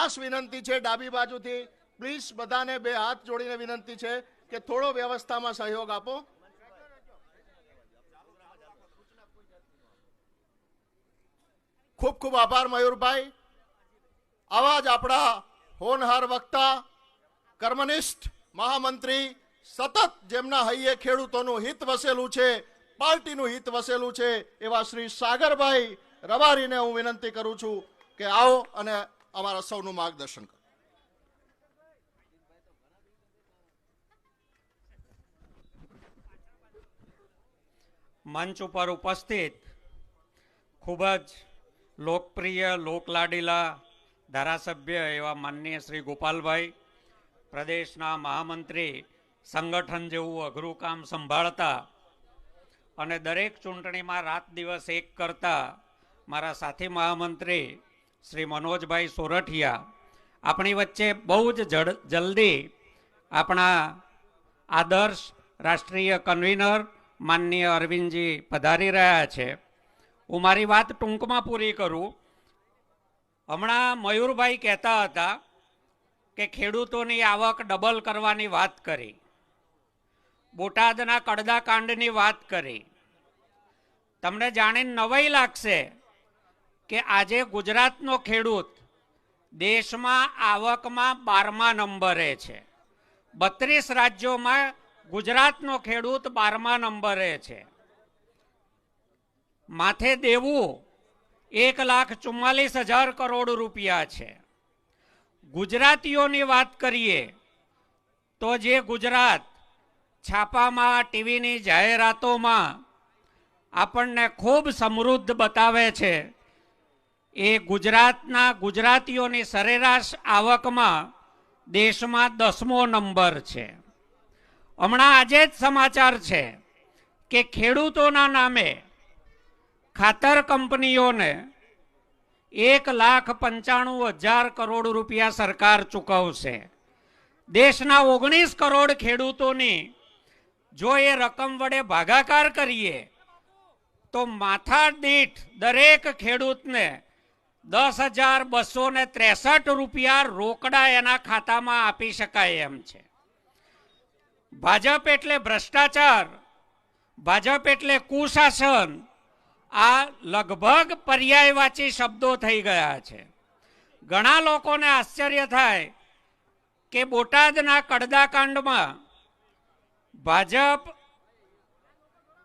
ખાસ વિનંતી છે ડાબી બાજુથી પ્લીઝ બધાને બે હાથ જોડીને વિનંતી છે કે થોડો વ્યવસ્થામાં સહયોગ આપો. ખૂબ ખૂબ આભાર મયુરભાઈ. આવા જ આપણા હોનહાર વક્તા, કર્મનિષ્ઠ મહામંત્રી, સતત જેમના હૈયે ખેડૂતોનું હિત વસેલું છે, પાર્ટીનું હિત વસેલું છે, એવા શ્રી સાગરભાઈ રબારીને હું વિનંતી કરું છું કે આવો અને અમારા સૌનું માર્ગદર્શન કરો. મંચ ઉપર ઉપસ્થિત ખૂબ જ લોકપ્રિય લોકલાડીલા ધારાસભ્ય એવા માનનીય શ્રી ગોપાલભાઈ, પ્રદેશના મહામંત્રી, સંગઠન જેવું અઘરું કામ સંભાળતા અને દરેક ચૂંટણીમાં રાત દિવસ એક કરતા મારા સાથી મહામંત્રી શ્રી મનોજભાઈ સોરઠિયા આપણી વચ્ચે બહુ જ જલ્દી આપણા આદર્શ રાષ્ટ્રીય કન્વીનર માનનીય અરવિંદજી પધારી રહ્યા છે. હું મારી વાત ટૂંકમાં પૂરી કરું. હમણાં મયુરભાઈ કહેતા હતા કે ખેડૂતોની આવક ડબલ કરવાની વાત કરી, બોટાદના કડદાકાંડની વાત કરી. તમને જાણીને નવાઈ લાગશે કે આજે ગુજરાતનો ખેડૂત દેશમાં આવકમાં 12મા નંબરે છે. 32 રાજ્યોમાં ગુજરાતનો ખેડૂત 12મા નંબરે છે. માથે દેવું 1,44,000 કરોડ રૂપિયા છે. ગુજરાતીઓની વાત કરીએ તો જે ગુજરાત છાપામાં, ટીવીની જાહેરાતોમાં આપણને ખૂબ સમૃદ્ધ બતાવે છે, એ ગુજરાતીઓની સરેરાશ આવકમાં દેશમાં 10મો નંબર છે. હમણાં આજે જ સમાચાર છે કે ખેડૂતોના નામે ખાતર કંપનીઓને 1,95,000 કરોડ રૂપિયા સરકાર ચૂકવશે. દેશના 19 કરોડ ખેડૂતોની જો એ રકમ વડે ભાગાકાર કરીએ તો માથા દીઠ દરેક ખેડૂતને 10,263 રૂપિયા રોકડા એના ખાતામાં આપી શકાય એમ છે. ભાજપ એટલે ભ્રષ્ટાચાર, ભાજપ એટલે કુશાસન, આ લગભગ પર્યાયવાચી શબ્દો થઈ ગયા છે. ઘણા લોકોને આશ્ચર્ય થાય કે બોટાદના કડદાકાંડમાં ભાજપ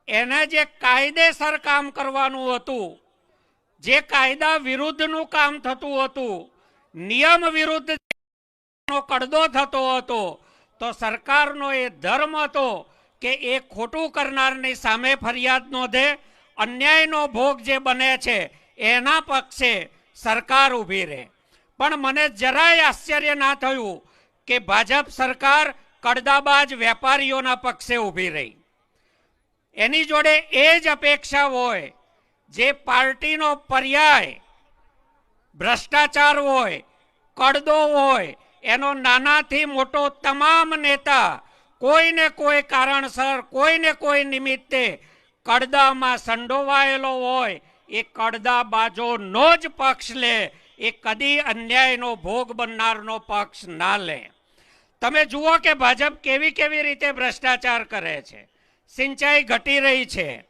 એને જે કાયદેસર કામ કરવાનું હતું, જે કાયદા વિરુદ્ધનું કામ થતું હતું, નિયમ વિરુદ્ધ કડદો થતો હતો, તો સરકારનો એ ધર્મ હતો કે એ ખોટું કરનારની સામે ફરિયાદ નોંધે, અન્યાયનો ભોગ જે બને છે એના પક્ષે સરકાર ઊભી રહે. પણ મને જરાય આશ્ચર્ય ના થયું કે ભાજપ સરકાર કડદાબાજ વેપારીઓના પક્ષે ઊભી રહી. એની જોડે એ જ અપેક્ષા હોય જે પાર્ટીનો પર્યાય ભ્રષ્ટાચાર હોય, કડદો હોય, એનો નાનાથી મોટો તમામ નેતા કોઈને કોઈ કારણસર, કોઈને કોઈ નિમિત્તે કડદામાં સંડોવાયેલો હોય, એ કડદાબાજોનો જ પક્ષ લે, એ કદી અન્યાયનો ભોગ બનનારનો પક્ષ ના લે. તમે જુઓ કે ભાજપ કેવી કેવી રીતે ભ્રષ્ટાચાર કરે છે. સિંચાઈ ઘટી રહી છે,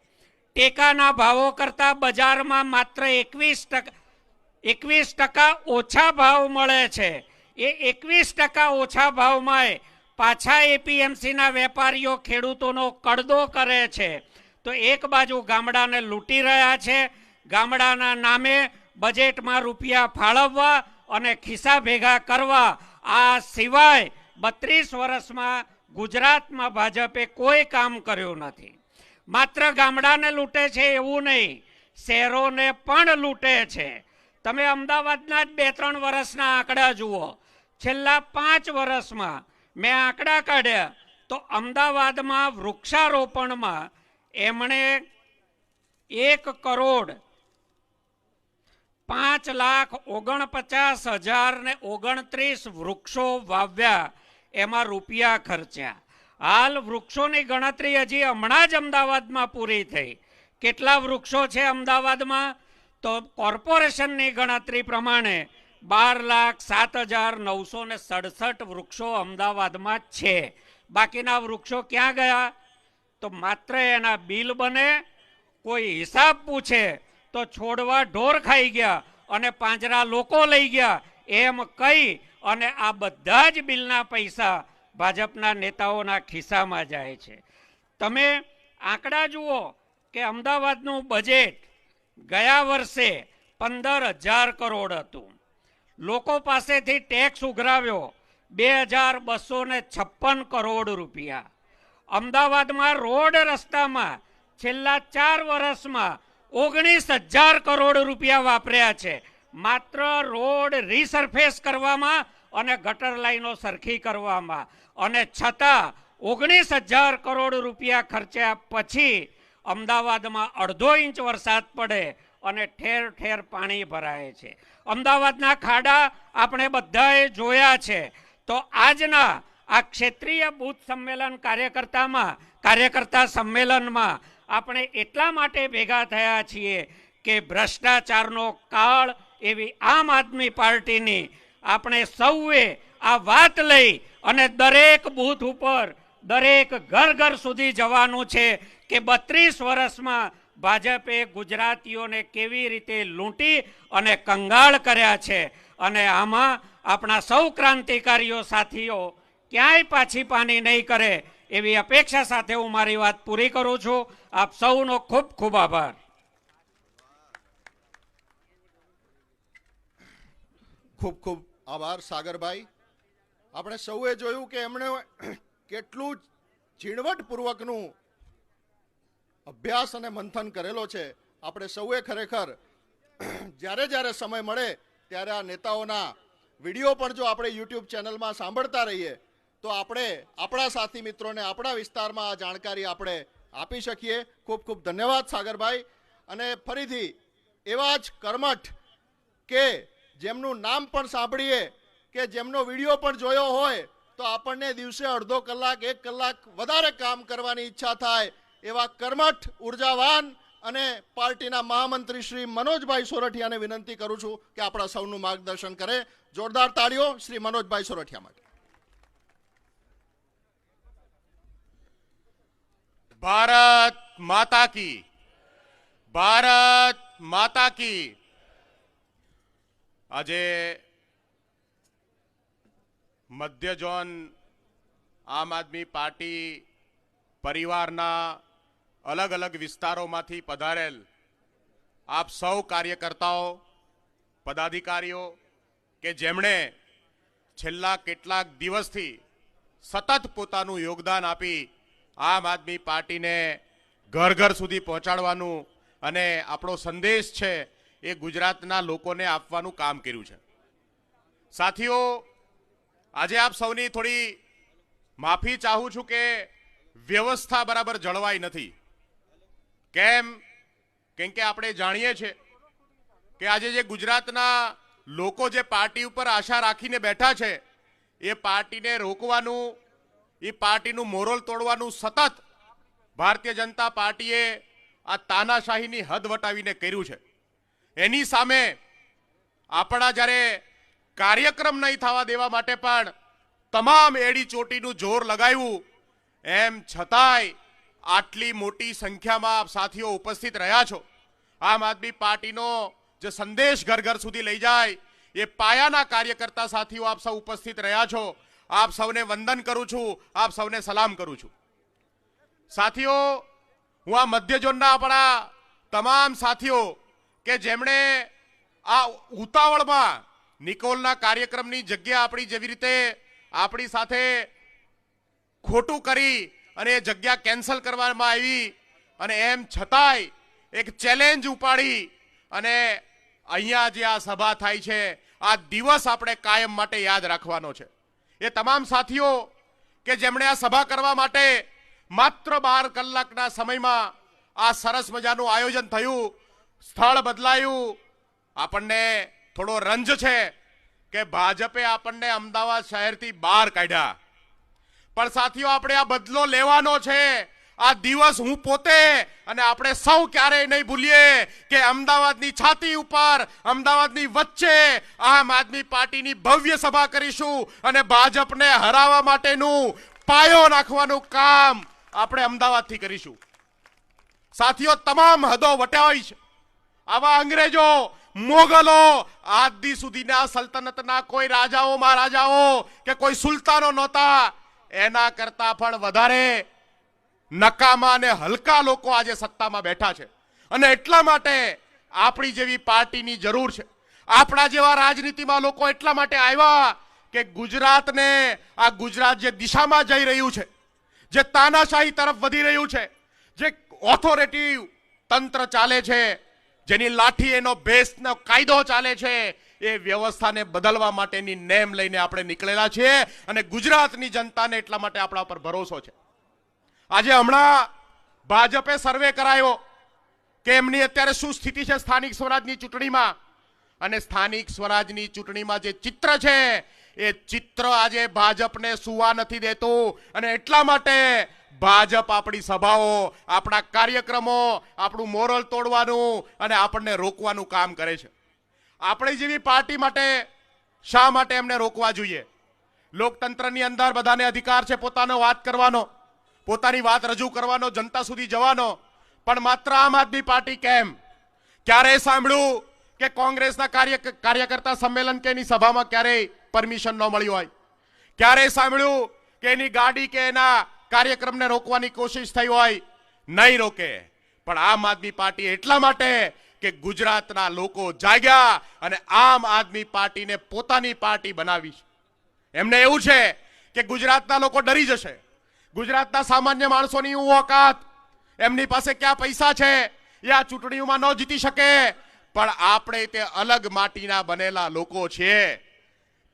ટેકાના ભાવો કરતા બજારમાં માત્ર 21% ઓછા ભાવ મળે છે. એ 21% ઓછા ભાવમાં પાછા એપીએમસીના વેપારીઓ ખેડૂતોનો કડદો કરે છે. તો એક બાજુ ગામડાને લૂંટી રહ્યા છે, ગામડાના નામે બજેટમાં રૂપિયા ફાળવવા અને ખિસ્સા ભેગા કરવા, આ સિવાય 32 વર્ષમાં ગુજરાતમાં ભાજપે કોઈ કામ કર્યું નથી. માત્ર ગામડાને લૂંટે છે એવું નહીં, શહેરોને પણ લૂંટે છે. તમે અમદાવાદના જ 2-3 વર્ષના આંકડા જુઓ. છેલ્લા 5 વર્ષમાં મેં આંકડા કાઢ્યા તો અમદાવાદમાં વૃક્ષારોપણમાં એમણે 1,49,029 વૃક્ષો વાવ્યા, એમાં રૂપિયા ખર્ચ્યા. હાલ વૃક્ષોની ગણતરી હજી હમણાં જ અમદાવાદમાં પૂરી થઈ. કેટલા વૃક્ષો છે અમદાવાદમાં? તો કોર્પોરેશનની ગણતરી પ્રમાણે 12,07,967 વૃક્ષો અમદાવાદમાં જ છે. બાકીના વૃક્ષો ક્યાં ગયા? તો માત્ર એના બિલ બને, કોઈ હિસાબ પૂછે તો છોડવા ઢોર ખાઈ ગયા અને પાંજરા લોકો લઈ ગયા એમ કહી અને આ બધા જ બિલના પૈસા ભાજપના નેતાઓના ખિસ્સામાં જાય છે. તમે આંકડા જુઓ કે અમદાવાદનું બજેટ ગયા વર્ષે 15,000 કરોડ હતું. લોકો પાસેથી ટેક્સ ઉઘરાવ્યો 2,256 કરોડ રૂપિયા. અમદાવાદમાં રોડ રસ્તામાં છેલ્લા 4 વર્ષમાં 19,000 કરોડ રૂપિયા વાપર્યા છે માત્ર રોડ રીસર્ફેસ કરવામાં અને ગટર લાઈનો સરખી કરવામાં. અને છતાં 19,000 કરોડ રૂપિયા ખર્ચ્યા પછી અમદાવાદમાં 1/2 ઇંચ વરસાદ પડે અને ઠેર ઠેર પાણી ભરાય છે. અમદાવાદના ખાડા આપણે બધાએ જોયા છે. તો આજના આ ક્ષેત્રીય બૂથ સંમેલન કાર્યકર્તા સંમેલનમાં આપણે એટલા માટે ભેગા થયા છીએ કે ભ્રષ્ટાચારનો કાળ એવી આમ આદમી પાર્ટીની આપણે સૌએ આ વાત લઈ અને દરેક બૂથ ઉપર દરેક ઘર સુધી જવાનું છે કે 32 વર્ષમાં ભાજપે ગુજરાતીઓને કેવી રીતે લૂંટી અને કંગાળ કર્યા છે. અને આમાં આપણા સૌ ક્રાંતિકારીઓ સાથીઓ ક્યાંય પાછી પાની નહીં કરે એવી અપેક્ષા સાથે હું મારી વાત પૂરી કરું છું. આપ સૌનો ખૂબ ખૂબ આભાર. ખૂબ ખૂબ આભાર સાગરભાઈ. આપણે સૌએ જોયું કે એમણે કેટલું ઝીણવટપૂર્વકનું અભ્યાસ અને મંથન કરેલો છે. આપણે સૌએ ખરેખર જ્યારે સમય મળે ત્યારે આ નેતાઓના વિડીયો પણ જો આપણે યુટ્યુબ ચેનલમાં સાંભળતા રહીએ તો આપણે આપણા સાથી મિત્રોને આપણા વિસ્તારમાં આ જાણકારી આપણે આપી શકીએ. ખૂબ ખૂબ ધન્યવાદ સાગરભાઈ. અને ફરીથી એવા જ કર્મઠ કે જેમનું નામ પણ સાંભળીએ કે જેમનો વિડીયો પણ જોયો હોય તો આપણને દિવસે અડધો કલાક 1 કલાક વધારે કામ કરવાની ઈચ્છા થાય એવા કર્મઠ ઉર્જાવાન અને પાર્ટીના મહામંત્રી શ્રી મનોજભાઈ સોરઠિયાને વિનંતી કરું છું કે આપણા સૌનું માર્ગદર્શન કરે. જોરદાર તાળીઓ શ્રી મનોજભાઈ સોરઠિયા માટે. ભારત માતા કી, ભારત માતા કી. આજે મધ્ય ઝોન આમ આદમી પાર્ટી પરિવારના અલગ અલગ વિસ્તારોમાંથી પધારેલ આપ સૌ કાર્યકર્તાઓ, પદાધિકારીઓ કે જેમણે છેલ્લા કેટલાક દિવસથી સતત પોતાનું યોગદાન આપી આમ આદમી પાર્ટીને ઘર સુધી પહોંચાડવાનું અને આપણો સંદેશ છે એ ગુજરાતના લોકોને આપવાનું કામ કર્યું છે. સાથીઓ, આજે આપ સૌની થોડી માફી ચાહું છું કે વ્યવસ્થા બરાબર જળવાઈ નથી. કેમ કે આપણે જાણીએ છીએ કે આજે જે ગુજરાતના લોકો જે પાર્ટી ઉપર આશા રાખીને બેઠા છે એ પાર્ટીને રોકવાનું, એ પાર્ટીનું મોરલ તોડવાનું સતત ભારતીય જનતા પાર્ટીએ આ તાનાશાહીની હદ વટાવીને કર્યું છે. એની સામે આપણા જ્યારે કાર્યક્રમ નહીં થવા દેવા માટે પણ તમામ એડી ચોટીનું જોર લગાવ્યું, એમ છતાંય આટલી મોટી સંખ્યામાં આપ સાથીઓ ઉપસ્થિત રહ્યા છો. આમ આદમી પાર્ટીનો જે સંદેશ ઘર સુધી લઈ જાય એ પાયાના કાર્યકર્તા સાથીઓ આપ સૌ ઉપસ્થિત રહ્યા છો. આપ સૌને વંદન કરું છું, આપ સૌને સલામ કરું છું. સાથીઓ, હું આ મધ્ય ઝોનના આપણા તમામ સાથીઓ કે જેમણે આ ઉતાવળમાં નિકોલના કાર્યક્રમની જગ્યા આપણી જેવી રીતે આપણી સાથે ખોટું કરી અને એ જગ્યા કેન્સલ કરવામાં આવી અને એમ છતાંય એક ચેલેન્જ ઉપાડી અને અહીંયા જે આ સભા થાય છે આ દિવસ આપણે કાયમ માટે યાદ રાખવાનો છે. એ તમામ સાથીઓ કે જેમણે આ સભા કરવા માટે માત્ર 12 કલાકના સમયમાં આ સરસ મજાનું આયોજન થયું, સ્થળ બદલાયું. આપણને થોડો રંજ છે કે ભાજપે આપણને અમદાવાદ શહેરથી બહાર કાઢ્યા, પણ સાથીઓ આપણે આ બદલો લેવાનો છે. આ દિવસ હું પોતે અને આપણે સૌ ક્યારેય નહીં ભૂલીએ કે અમદાવાદની છાતી ઉપર, અમદાવાદની વચ્ચે આમ આદમી પાર્ટીની ભવ્ય સભા કરીશું અને ભાજપને હરાવવા માટેનું પાયો નાખવાનું કામ આપણે અમદાવાદથી કરીશું. સાથીઓ, તમામ હદો વટાવી છે. આવા અંગ્રેજો, મોગલો, આજ દી સુધીના સલ્તનતના કોઈ રાજાઓ, મહારાજાઓ કે કોઈ સુલતાનો નહોતા, એના કરતા પણ વધારે નકામા અને હલકા લોકો આજે સત્તામાં બેઠા છે. અને એટલા માટે આપણી જેવી પાર્ટીની જરૂર છે. આપણા જેવા રાજનીતિમાં લોકો એટલા માટે આવ્યા કે ગુજરાતને, આ ગુજરાત જે દિશામાં જઈ રહ્યું છે, જે તાનાશાહી તરફ વધી રહ્યું છે, જે ઓથોરિટી તંત્ર ચાલે છે, જેની લાઠી એનો ભેસનો કાયદો ચાલે છે, એ વ્યવસ્થાને બદલવા માટેની નેમ લઈને આપણે નીકળેલા છીએ. અને ગુજરાતની જનતાને એટલા માટે આપણા પર ભરોસો છે. આજે હમણાં ભાજપે સર્વે કરાયો કે એમની અત્યારે શું સ્થિતિ છે સ્થાનિક સ્વરાજની ચૂંટણીમાં. અને સ્થાનિક સ્વરાજની ચૂંટણીમાં જે ચિત્ર છે, એ ચિત્ર આજે ભાજપને સુવા નથી દેતું. અને એટલા માટે ભાજપ આપણી સભાઓ, આપણા કાર્યક્રમો, આપણું મોરલ તોડવાનું અને આપણને રોકવાનું કામ કરે છે. આપણી જેવી પાર્ટી માટે શા માટે એમને રોકવા જોઈએ? લોકતંત્રની અંદર બધાને અધિકાર છે પોતાનો વાત કરવાનો, પોતાની વાત રજૂ કરવાનો, જનતા સુધી જવાનો. પણ માત્ર આમ આદમી પાર્ટી કેમ? ક્યારે સાંભળ્યું કે કોંગ્રેસના કાર્યકર્તા સંમેલન કે એની સભામાં ક્યારેય પરમિશન ન મળી હોય? ક્યારે સાંભળ્યું કે એની ગાડી કે એના કાર્યક્રમને રોકવાની કોશિશ થઈ હોય? નહીં રોકે. પણ આમ આદમી પાર્ટી એટલા માટે કે ગુજરાતના લોકો જાગ્યા અને આમ આદમી પાર્ટીને પોતાની પાર્ટી બનાવી છે. એમને એવું છે કે ગુજરાતના લોકો ડરી જશે, ગુજરાતના સામાન્ય માણસોની ઓકાત, એમની પાસે ક્યાં પૈસા છે, એ આ ચૂંટણીઓમાં ન જીતી શકે. પણ આપણે તે અલગ માટીના બનેલા લોકો છીએ,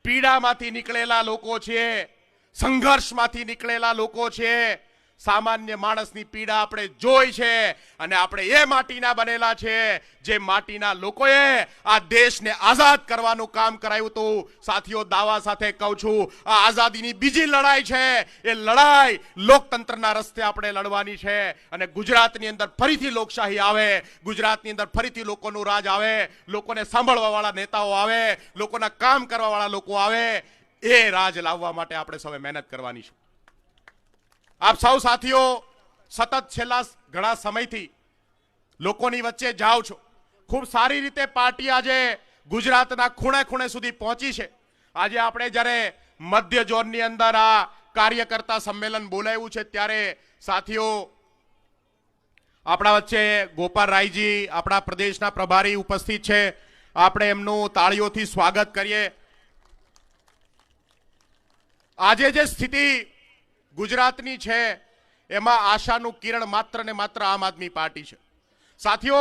પીડામાંથી નીકળેલા લોકો છીએ, સંઘર્ષમાંથી નીકળેલા લોકો છીએ. સામાન્ય માણસની પીડા આપણે જોઈ છે અને આપણે એ માટીના બનેલા છે જે માટીના લોકોએ આ દેશને આઝાદ કરવાનું કામ કરાયું હતું. સાથીઓ, દાવા સાથે કહું છું, આ આઝાદીની બીજી લડાઈ છે. એ લડાઈ લોકતંત્રના રસ્તે આપણે લડવાની છે. અને ગુજરાતની અંદર ફરીથી લોકશાહી આવે, ગુજરાતની અંદર ફરીથી લોકોનું રાજ આવે, લોકોને સાંભળવા વાળા નેતાઓ આવે, લોકોના કામ કરવા વાળા લોકો આવે. એ રાજ લાવવા માટે આપણે સૌએ મહેનત કરવાની છે. આપ સૌ સાથીઓ સતત છેલ્લા ઘણા સમયથી લોકોની વચ્ચે જાઓ છો. ખૂબ સારી રીતે પાર્ટી આજે ગુજરાતના ખૂણે ખૂણે સુધી પહોંચી છે. આજે આપણે જ્યારે મધ્ય ઝોનની અંદર આ કાર્યકર્તા સંમેલન બોલાવ્યું છે, ત્યારે સાથીઓ આપણા વચ્ચે ગોપાલ રાયજી, આપણા પ્રદેશના પ્રભારી ઉપસ્થિત છે. આપણે એમનું તાળીઓથી સ્વાગત કરીએ. આજે જે સ્થિતિ ગુજરાતની છે, એમાં આશાનું કિરણ માત્ર ને માત્ર આમ આદમી પાર્ટી છે. સાથીઓ,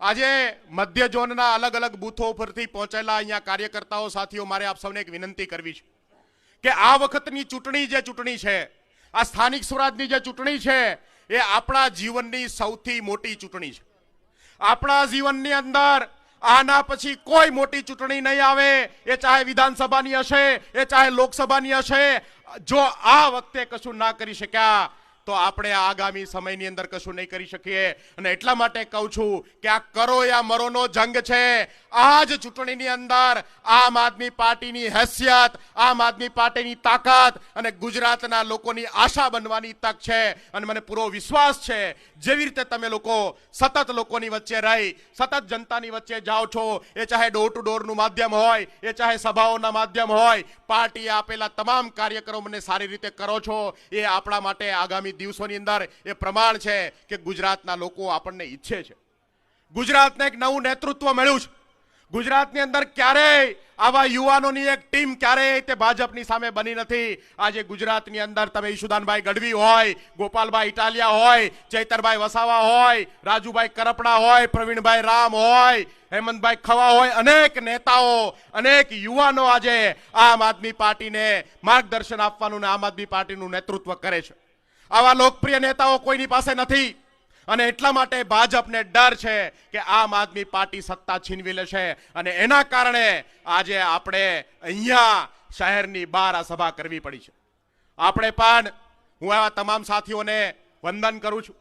આજે મધ્ય ઝોનના અલગ અલગ બૂથો પરથી પહોંચેલા અહીંયા કાર્યકર્તાઓ, સાથીઓ, મારે આપ સૌને એક વિનંતી કરવી છે કે આ વખતની ચૂંટણી જે ચૂંટણી છે, આ સ્થાનિક સ્વરાજની જે ચૂંટણી છે, એ આપણા જીવનની સૌથી મોટી ચૂંટણી છે. આપણા જીવનની અંદર આના પછી કોઈ મોટી ચૂંટણી નહીં આવે. એ ચાહે વિધાનસભાની હશે, એ ચાહે લોકસભાની હશે. જો આ વખતે કશું ના કરી શક્યા તો આપણે આગામી સમયની અંદર કશું નહીં કરી શકીએ. અને એટલા માટે કહું છું કે આ કરો યા મરોનો જંગ છે. આ જ ચૂંટણીની અંદર આમ આદમી પાર્ટીની હેસિયત, આમ આદમી પાર્ટીની તાકાત અને ગુજરાતના લોકોની આશા બનવાની તક છે. અને મને પૂરો વિશ્વાસ છે, જેવી રીતે તમે લોકો સતત લોકોની વચ્ચે રહી, સતત જનતાની વચ્ચે જાઓ છો, એ ચાહે ડોર ટુ ડોરનું માધ્યમ હોય, એ ચાહે સભાઓના માધ્યમ હોય, પાર્ટીએ આપેલા તમામ કાર્યક્રમોને સારી રીતે કરો છો. એ આપણા માટે આગામી દિવસોની અંદર એ પ્રમાણ છે કે ગુજરાતના લોકો આપણને ઈચ્છે છે. ગુજરાતને એક નવું નેતૃત્વ મળ્યું છે. ગુજરાતની અંદર ક્યારેય આવા યુવાનોની એક ટીમ ક્યારેય તે ભાજપની સામે બની નથી. આજે ગુજરાતની અંદર તમે ઈશુદાનભાઈ ગઢવી હોય, ગોપાલભાઈ ઇટાલિયા હોય, ચૈતરભાઈ વસાવા હોય, રાજુભાઈ કરપડા હોય, પ્રવીણભાઈ રામ હોય, હેમંતભાઈ ખવા હોય, અનેક નેતાઓ, અનેક યુવાનો આજે આમ આદમી પાર્ટીને માર્ગદર્શન આપવાનું આમ આદમી પાર્ટીનું નેતૃત્વ કરે છે. આવા લોકપ્રિય નેતાઓ કોઈની પાસે નથી. અને એટલા માટે ભાજપને ડર છે કે આમ આદમી પાર્ટી સત્તા છીનવી લેશે. અને એના કારણે આજે આપણે અહીંયા શહેરની બહાર આ સભા કરવી પડી છે. આપણે પણ, હું આવા તમામ સાથીઓને વંદન કરું છું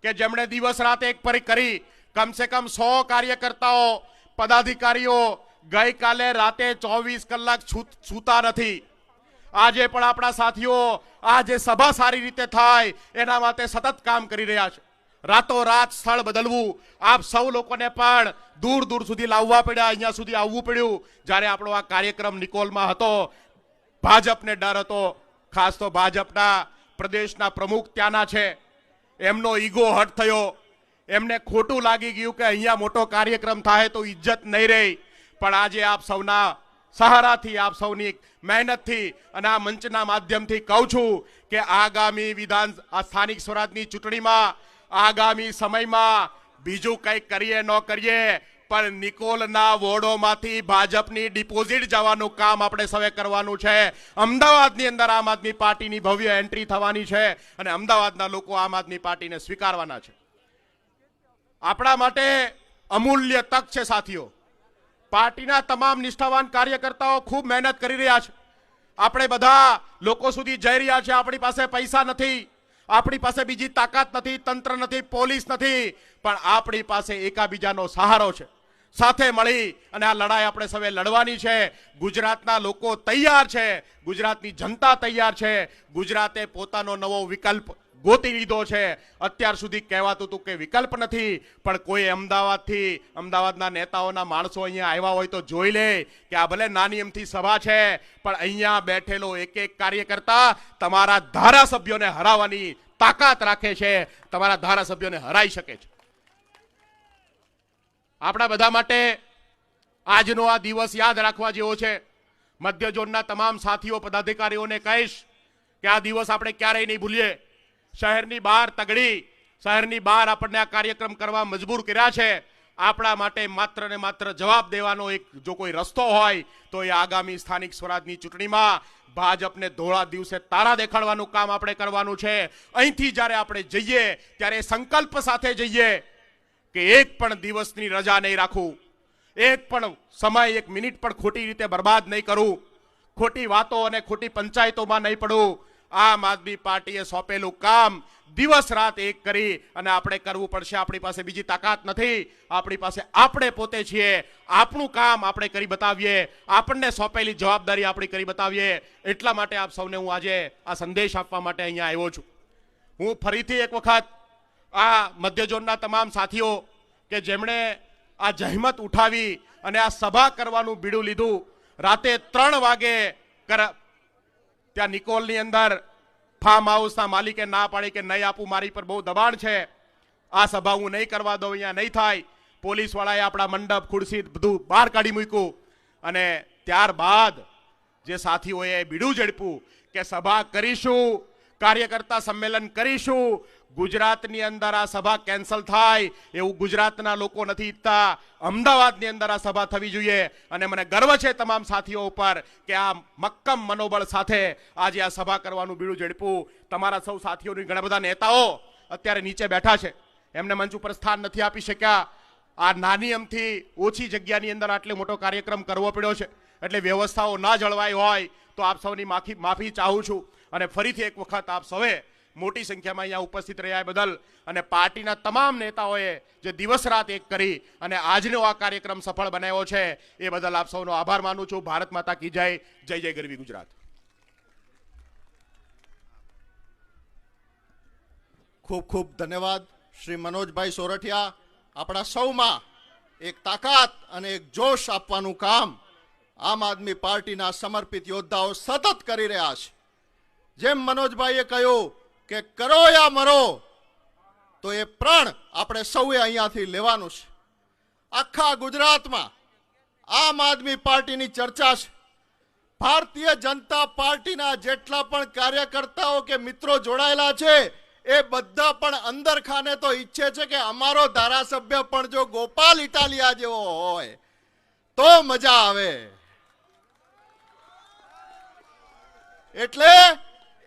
કે જેમણે દિવસ રાત એક પર કરી કમસે કમ 100 કાર્યકર્તાઓ પદાધિકારીઓ ગઈકાલે રાતે 24 કલાક સૂતા નથી. આજે પણ આપણા સાથીઓ આ જે સભા સારી રીતે થાય એના માટે સતત કામ કરી રહ્યા છે. રાતોરાત સ્થળ બદલવું, આપ સૌ લોકોને પણ દૂર દૂર સુધી લાવવા પડ્યા, અહીંયા સુધી આવવું પડ્યું. જ્યારે આપણો આ કાર્યક્રમ નિકોલમાં હતો, ભાજપને ડર હતો, ખાસ તો ભાજપના પ્રદેશના પ્રમુખ ત્યાંના છે, એમનો ઈગો હર્ટ થયો, એમને ખોટું લાગી ગયું કે અહીંયા મોટો કાર્યક્રમ થાય તો ઇજ્જત નહીં રહી. પણ આજે આપ સૌના સહારાથી, આપ સૌની મહેનતથી અને આ મંચના માધ્યમથી કહું છું કે આગામી સ્થાનિક સ્વરાજની ચૂંટણીમાં, આગામી સમયમાં બીજું કંઈક કરીએ ન કરીએ પણ નિકોલના વોર્ડોમાંથી ભાજપની ડિપોઝિટ જવાનું કામ આપણે સૌએ કરવાનું છે. અમદાવાદની અંદર આમ આદમી પાર્ટીની ભવ્ય એન્ટ્રી થવાની છે અને અમદાવાદના લોકો આમ આદમી પાર્ટીને સ્વીકારવાના છે. આપણા માટે અમૂલ્ય તક છે સાથીઓ. પાર્ટીના તમામ નિષ્ઠાવાન કાર્યકર્તાઓ ખૂબ મહેનત કરી રહ્યા છે. આપણે બધા લોકો સુધી જઈ રહ્યા છે. આપણી પાસે પૈસા નથી, આપણી પાસે બીજી તાકાત નથી, તંત્ર નથી, પોલીસ નથી, પણ આપણી પાસે એકાબીજાનો સહારો છે. સાથે મળી અને આ લડાઈ આપણે સૌએ લડવાની છે. ગુજરાતના લોકો તૈયાર છે, ગુજરાતની જનતા તૈયાર છે. ગુજરાતે પોતાનો નવો વિકલ્પ ગોતી લીધો છે. અત્યાર સુધી કહેવાતું હતું કે વિકલ્પ નથી, પણ કોઈ અમદાવાદના નેતાઓના માણસો અહીંયા આવ્યા હોય તો જોઈ લે કે આ ભલે નાની અમથી સભા છે પણ અહીંયા બેઠેલો એક એક કાર્યકર્તા તમારા ધારાસભ્યોને હરાવવાની તાકાત રાખે છે, તમારા ધારાસભ્યોને હરાઈ શકે છે. આપણા બધા માટે આજનો આ દિવસ યાદ રાખવા જેવો છે. મધ્ય ઝોનના તમામ સાથીઓ પદાધિકારીઓને કહીશ કે આ દિવસ આપણે ક્યારેય નહીં ભૂલીએ. શહેરની બહાર તગડી, શહેરની બહાર આપણને આ કાર્યક્રમ કરવા મજબૂર કર્યા છે. આપણા માટે માત્ર ને માત્ર જવાબ દેવાનો એક જો કોઈ રસ્તો હોય તો એ આગામી સ્થાનિક સ્વરાજની ચૂંટણીમાં ભાજપને ધોળા દિવસે તારા દેખાડવાનું કામ આપણે કરવાનું છે. અહીંથી જ્યારે આપણે જઈએ ત્યારે સંકલ્પ સાથે જઈએ કે એક પણ દિવસની રજા નહીં રાખું, એક પણ સમય, એક મિનિટ પણ ખોટી રીતે બરબાદ નહીં કરું, ખોટી વાતો અને ખોટી પંચાયતોમાં નહીં પડું. આમ આદમી પાર્ટીએ સોંપેલું કામ દિવસ રાત એક કરી અને આપણે કરવું પડશે. આપણી પાસે બીજી તાકાત નથી, આપણી પાસે આપણે પોતે છીએ. આપણું કામ આપણે કરી બતાવીએ, આપણને સોંપેલી જવાબદારી આપણી કરી બતાવીએ. એટલા માટે આપ સૌને હું આજે આ સંદેશ આપવા માટે અહીંયા આવ્યો છું. હું ફરીથી એક વખત આ મધ્ય ઝોનના તમામ સાથીઓ કે જેમણે આ જહેમત ઉઠાવી અને આ સભા કરવાનું બીડું લીધું, રાતે 3 વાગે ત્યાં નિકોલની અંદર ફાર્મ હાઉસના માલિકે ના પાડી કે નહીં આપું, મારી પર બહુ દબાણ છે, આ સભા હું નહીં કરવા દઉં, અહીંયા નહીં થાય. પોલીસવાળાએ આપણા મંડપ, ખુરશી બધું બહાર કાઢી મૂક્યું અને ત્યારબાદ જે સાથીઓએ બીડું ઝડપ્યું કે સભા કરીશું, કાર્યકર્તા સંમેલન કરીશું, ગુજરાતની અંદર આ સભા કેન્સલ થાય એવું ગુજરાતના લોકો નથી ઈચ્છતા. અમદાવાદની અંદર આ સભા થવી જોઈએ અને મને ગર્વ છે તમામ સાથીઓ ઉપર કે આ મક્કમ મનોબળ સાથે આજે આ સભા કરવાનું બીડું ઝડપ્યું. તમારા સૌ સાથીઓની ઘણા બધા નેતાઓ અત્યારે નીચે બેઠા છે, એમને મંચ ઉપર સ્થાન નથી આપી શક્યા. આ નાની અમથી ઓછી જગ્યાની અંદર આટલો મોટો કાર્યક્રમ કરવો પડ્યો છે, એટલે વ્યવસ્થાઓ ના જળવાઈ હોય તો આપ સૌની માફી ચાહું છું. અને ફરીથી એક વખત આપ સૌએ મોટી સંખ્યામાં અહીંયા ઉપસ્થિત રહ્યા બદલ અને પાર્ટીના તમામ નેતાઓએ જે દિવસ રાત એક કરી અને આજનો આ કાર્યક્રમ સફળ બનાવ્યો છે એ બદલ આપ સૌનો આભાર માનું છું. ભારત માતા કી જય. જય જય ગરવી ગુજરાત. ખૂબ ખૂબ ધન્યવાદ શ્રી મનોજભાઈ સોરઠિયા. આપણા સૌમાં એક તાકાત અને એક જોશ આપવાનું કામ આમ આદમી પાર્ટીના સમર્પિત યોદ્ધાઓ સતત કરી રહ્યા છે. જેમ મનોજભાઈએ કહ્યું કે કરો યા મરો, તો એ પ્રણ આપણે સૌએ અહીંયાથી લેવાનું છે. આખા ગુજરાતમાં આમ આદમી પાર્ટીની ચર્ચા છે. ભારતીય જનતા પાર્ટીના જેટલા પણ કાર્યકર્તાઓ કે મિત્રો જોડાયેલા છે એ બધા પણ અંદર ખાને તો ઈચ્છે છે કે અમારો ધારાસભ્ય પણ જો ગોપાલ ઇટાલિયા જેવો હોય તો મજા આવે. એટલે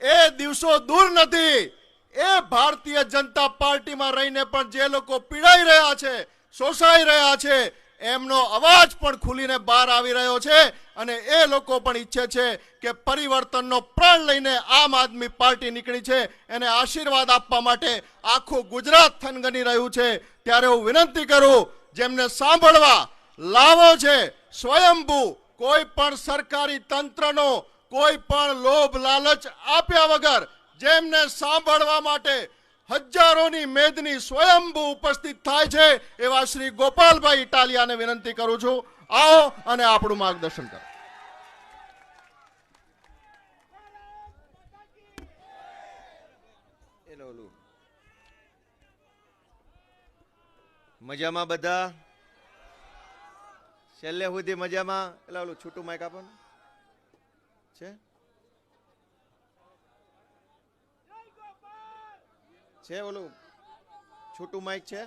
એ દિવસો દૂર નથી. એ ભારતીય જનતા પાર્ટીમાં રહીને પણ જે લોકો પીડાઈ રહ્યા છે, શોષાઈ રહ્યા છે, એમનો અવાજ પણ ખુલીને બહાર આવી રહ્યો છે અને એ લોકો પણ ઈચ્છે છે કે પરિવર્તનનો પ્રણ લઈને આમ આદમી પાર્ટી નીકળી છે, એને આશીર્વાદ આપવા માટે આખું ગુજરાત થનગની રહ્યું છે. ત્યારે હું વિનંતી કરું, જેમને સાંભળવા લાવો છે સ્વયંભૂ, કોઈ પણ સરકારી તંત્રનો કોઈ પણ લોભ લાલચ આપ્યા વગર જેમને સાંભળવા માટે હજારોની મેદની સ્વયંભૂ ઉપસ્થિત થાય છે એવા શ્રી ગોપાલભાઈ ઇટાલિયાને વિનંતી કરું છું, આવો અને આપણું માર્ગદર્શન કરો. મજામાં બધા? છેલ્લે સુધી મજામાં? એટલે ઓલું છૂટું માઇક આપો ને. છે ઓલું છૂટું માઇક છે?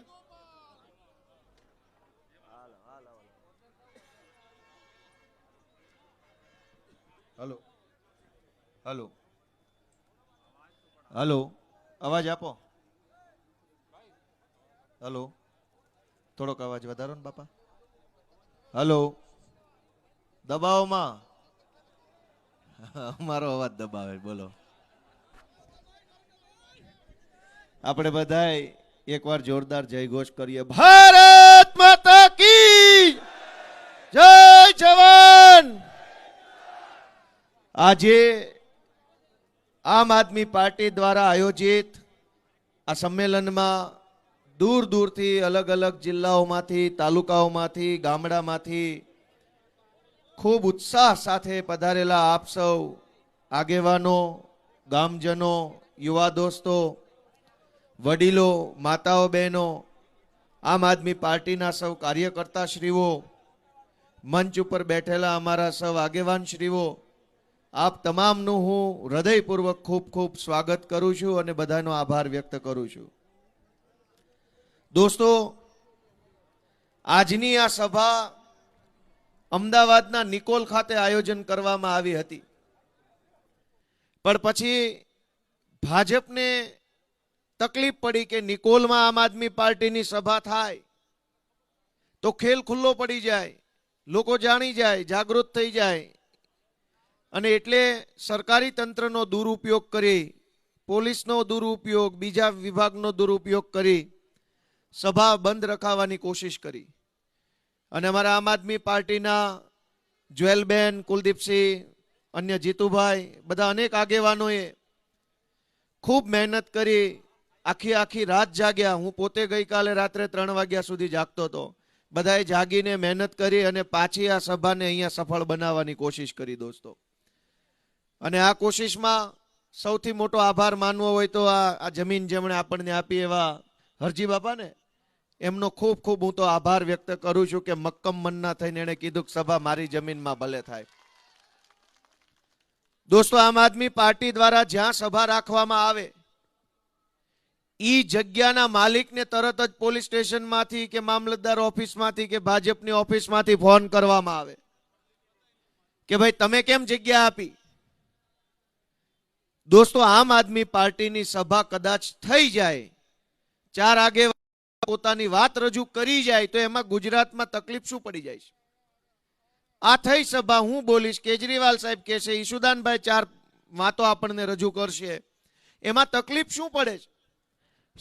હલો હલો હલો, અવાજ આપો. હલો, થોડોક અવાજ વધારો ને બાપા. હલો, દબાવમાં. અમારો અવાજ દબાવે. બોલો. આપણે બધાય એકવાર જોરદાર જય ઘોષ કરીએ. ભારત માતા કી જય. જવાન. આજે આમ આદમી પાર્ટી દ્વારા આયોજિત આ સંમેલનમાં દૂર દૂરથી અલગ અલગ જિલ્લાઓમાંથી, તાલુકાઓમાંથી, ગામડામાંથી ખૂબ ઉત્સાહ સાથે પધારેલા આપ સૌ આગેવાનો, ગામજનો, યુવા દોસ્તો, વડીલો, માતાઓ, બહેનો, આમ આદમી પાર્ટીના સૌ કાર્યકર્તા શ્રીઓ, મંચ ઉપર બેઠેલા અમારા સૌ આગેવાન શ્રીઓ, આપ તમામનું હું હૃદયપૂર્વક ખૂબ ખૂબ સ્વાગત કરું છું અને બધાનો આભાર વ્યક્ત કરું છું. દોસ્તો, આજની આ સભા અમદાવાદના નિકોલ ખાતે આયોજન કરવામાં આવી હતી, પણ પછી ભાજપને તકલીફ પડી કે નિકોલમાં આમ આદમી પાર્ટીની સભા થાય તો ખેલ ખુલ્લો પડી જાય, લોકો જાણી જાય, જાગૃત થઈ જાય, અને એટલે સરકારી તંત્રનો દુરુપયોગ કરી, પોલીસનો દુરુપયોગ, બીજા વિભાગનો દુરુપયોગ કરી સભા બંધ રખાવવાની કોશિશ કરી. અને અમારા આમ આદમી પાર્ટીના જ્વેલબેન, કુલદીપસિંહ, અન્ય જીતુભાઈ, બધા અનેક આગેવાનોએ ખૂબ મહેનત કરી, આખી રાત જાગ્યા. હું પોતે ગઈકાલે રાત્રે 3 વાગ્યા સુધી જાગતો હતો. બધાએ જાગીને મહેનત કરી અને પાછી આ સભાને અહીંયા સફળ બનાવવાની કોશિશ કરી દોસ્તો. અને આ કોશિશમાં સૌથી મોટો આભાર માનવો હોય તો આ જમીન જેમણે આપણને આપી એવા હરજી બાપાને, એમનો ખૂબ ખૂબ હું તો આભાર વ્યક્ત કરું છું કે મક્કમ મનના થઈને એણે કીધું કે સભા મારી જમીનમાં ભલે થાય. દોસ્તો, આમ આદમી પાર્ટી દ્વારા જ્યાં સભા રાખવામાં આવે ઈ જગ્યાના માલિકને તરત જ પોલીસ સ્ટેશનમાંથી કે મામલતદાર ઓફિસમાંથી કે ભાજપની ઓફિસમાંથી ફોન કરવામાં આવે કે ભાઈ તમે કેમ જગ્યા આપી. દોસ્તો, આમ આદમી પાર્ટીની સભા કદાચ થઈ જાય, 4 આગેવાન પોતાની વાત રજૂ કરી જાય તો એમાં ગુજરાતમાં તકલીફ શું પડી જાય છે? આ થઈ સભા, હું બોલીશ, કેજરીવાલ સાહેબ કહેશે, ઈશુદાનભાઈ 4 વાતો આપણને રજૂ કરશે, એમાં તકલીફ શું પડે છે?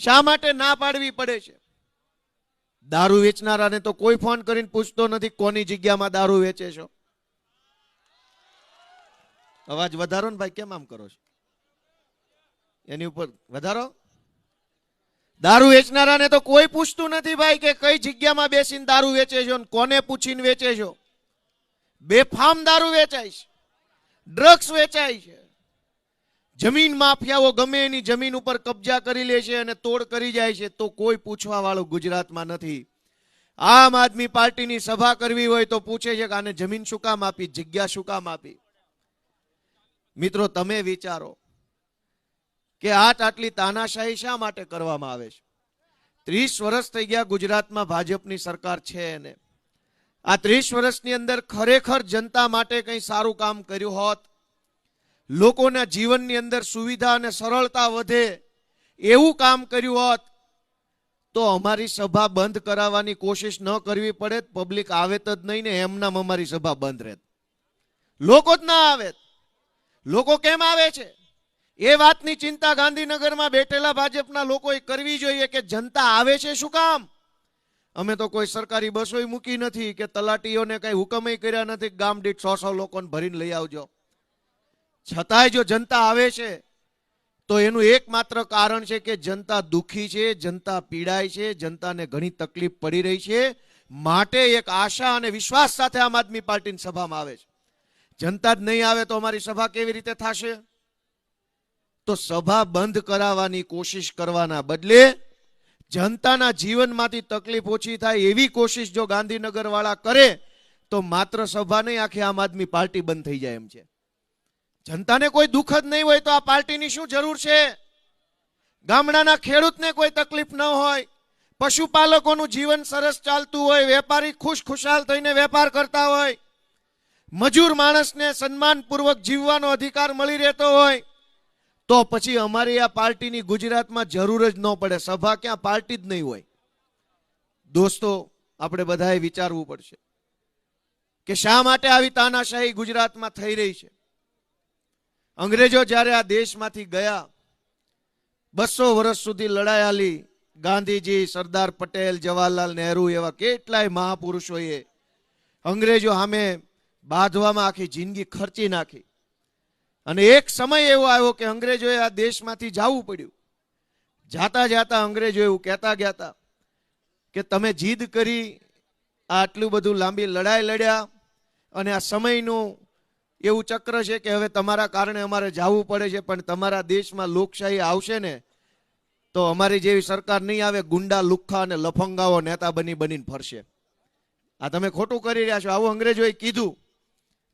શા માટે ના પાડવી પડે છે? દારૂ વેચનારાને તો કોઈ ફોન કરીને પૂછતો નથી કોની જગ્યામાં દારૂ વેચે છો. અવાજ વધારો ને ભાઈ, કેમ આમ કરો છો? એની ઉપર વધારો. દારૂ વેચનારાને તો કોઈ પૂછતું નથી ભાઈ કે કઈ જગ્યામાં બેસીને દારૂ વેચે છો, કોને પૂછીને વેચે છો. બેફામ દારૂ વેચાય છે, ડ્રગ્સ વેચાય છે, જમીન માફિયાઓ ગમે એની જમીન ઉપર કબજા કરી લે છે અને તોડ કરી જાય છે, તો કોઈ પૂછવા વાળું ગુજરાતમાં નથી. આમ આદમી પાર્ટીની સભા કરવી હોય તો પૂછે છે કે આને જમીન શું કામ આપી, જગ્યા શું કામ આપી. મિત્રો, તમે વિચારો કે આટલી તાનાશાહી શા માટે કરવામાં આવે છે? 30 વર્ષ થઈ ગયા ગુજરાતમાં ભાજપની સરકાર છે, અને આ 30 વર્ષની અંદર ખરેખર જનતા માટે કંઈ સારું કામ કર્યું હોત, લોકોના જીવનની અંદર સુવિધા અને સરળતા વધે એવું કામ કર્યું હોત તો અમારી સભા બંધ કરાવવાની કોશિશ ન કરવી પડે, પબ્લિક આવે જ નહીં ને એમનામ અમારી સભા બંધ રહેત. લોકો જ ના આવે. લોકો કેમ આવે છે એ વાતની ચિંતા ગાંધીનગરમાં બેઠેલા ભાજપના લોકોએ કરવી જોઈએ કે જનતા આવે છે શું કામ. અમે તો કોઈ સરકારી બસોય મૂકી નથી કે તલાટીઓને કઈ હુકમય કર્યા નથી ગામ દીઠ 100 લોકોને ભરીને લઈ આવજો. છતાંય જો જનતા આવે છે તો એનું એકમાત્ર કારણ છે કે જનતા દુખી છે, જનતા પીડાય છે, જનતાને ઘણી તકલીફ પડી રહી છે. માટે એક આશા અને વિશ્વાસ સાથે આમ આદમી પાર્ટીની સભામાં આવે છે. જનતા જ નહીં આવે તો અમારી સભા કેવી રીતે થશે? તો સભા બંધ કરાવવાની કોશિશ કરવાના બદલે જનતાના જીવનમાંથી તકલીફ ઓછી થાય એવી કોશિશ જો ગાંધીનગર વાળા કરે તો માત્ર સભા નહીં, આખી આમ આદમી પાર્ટી બંધ થઈ જાય એમ છે. જનતાને કોઈ દુઃખ જ નહીં હોય તો આ પાર્ટીની શું જરૂર છે? ગામડાના ખેડૂતને કોઈ તકલીફ ન હોય, પશુપાલકોનું જીવન સરસ ચાલતું હોય, વેપારી ખુશખુશાલ થઈને વેપાર કરતા હોય, મજૂર માણસને સન્માનપૂર્વક જીવવાનો અધિકાર મળી રહેતો હોય, તો પછી અમારી આ પાર્ટીની ગુજરાતમાં જરૂર જ ન પડે. સભા ક્યાં, પાર્ટી જ નહીં હોય. દોસ્તો, આપણે બધાએ વિચારવું પડશે કે શા માટે આવી તાનાશાહી ગુજરાતમાં થઈ રહી છે. અંગ્રેજો જ્યારે આ દેશમાંથી ગયા, 200 વર્ષ સુધી લડાઈ આલી, ગાંધીજી, સરદાર પટેલ, જવાહરલાલ નહેરુ એવા કેટલાય મહાપુરુષોએ અંગ્રેજો સામે બાંધવામાં આખી જિંદગી ખર્ચી નાખી. અને એક સમય એવો આવ્યો કે અંગ્રેજોએ આ દેશમાંથી જવું પડ્યું. જાતા જાતા અંગ્રેજો એવું કહેતા ગયા હતા કે તમે જીદ કરી, આટલું બધું લાંબી લડાઈ લડ્યા અને આ સમયનું એવું ચક્ર છે કે હવે તમારા કારણે અમારે જવું પડે છે, પણ તમારા દેશમાં લોકશાહી આવશે ને તો અમારી જેવી સરકાર નહીં આવે, ગુંડા, લુખ્ખા અને લફંગાઓ નેતા બનીને ફરશે. આ તમે ખોટું કરી રહ્યા છો. આવું અંગ્રેજોએ કીધું.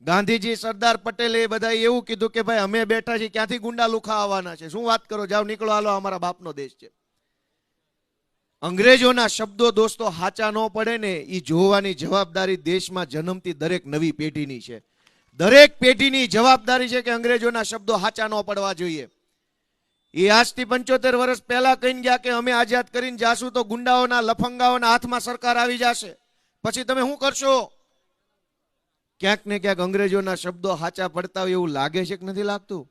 ગાંધીજી, સરદાર પટેલે એ બધાએ એવું કીધું કે ભાઈ અમે બેઠા છીએ, ક્યાંથી ગુંડા લુખા આવવાના છે? શું વાત કરો, જાઓ નીકળો, હાલો, અમારા બાપનો દેશ છે. અંગ્રેજોના શબ્દો દોસ્તો હાચા ન પડે ને એ જોવાની જવાબદારી દેશમાં જન્મતી દરેક નવી પેઢીની છે. દરેક પેઢીની જવાબદારી છે કે અંગ્રેજોના શબ્દો હાચા ન પડવા જોઈએ. એ આજથી 75 વર્ષ પહેલા કહીને ગયા કે અમે આઝાદ કરીને જાશું તો ગુંડાઓના, લફંગાઓના હાથમાં સરકાર આવી જશે, પછી તમે શું કરશો? ક્યાંક ને ક્યાંક અંગ્રેજોના શબ્દો હાચા પડતા હોય એવું લાગે છે કે નથી લાગતું?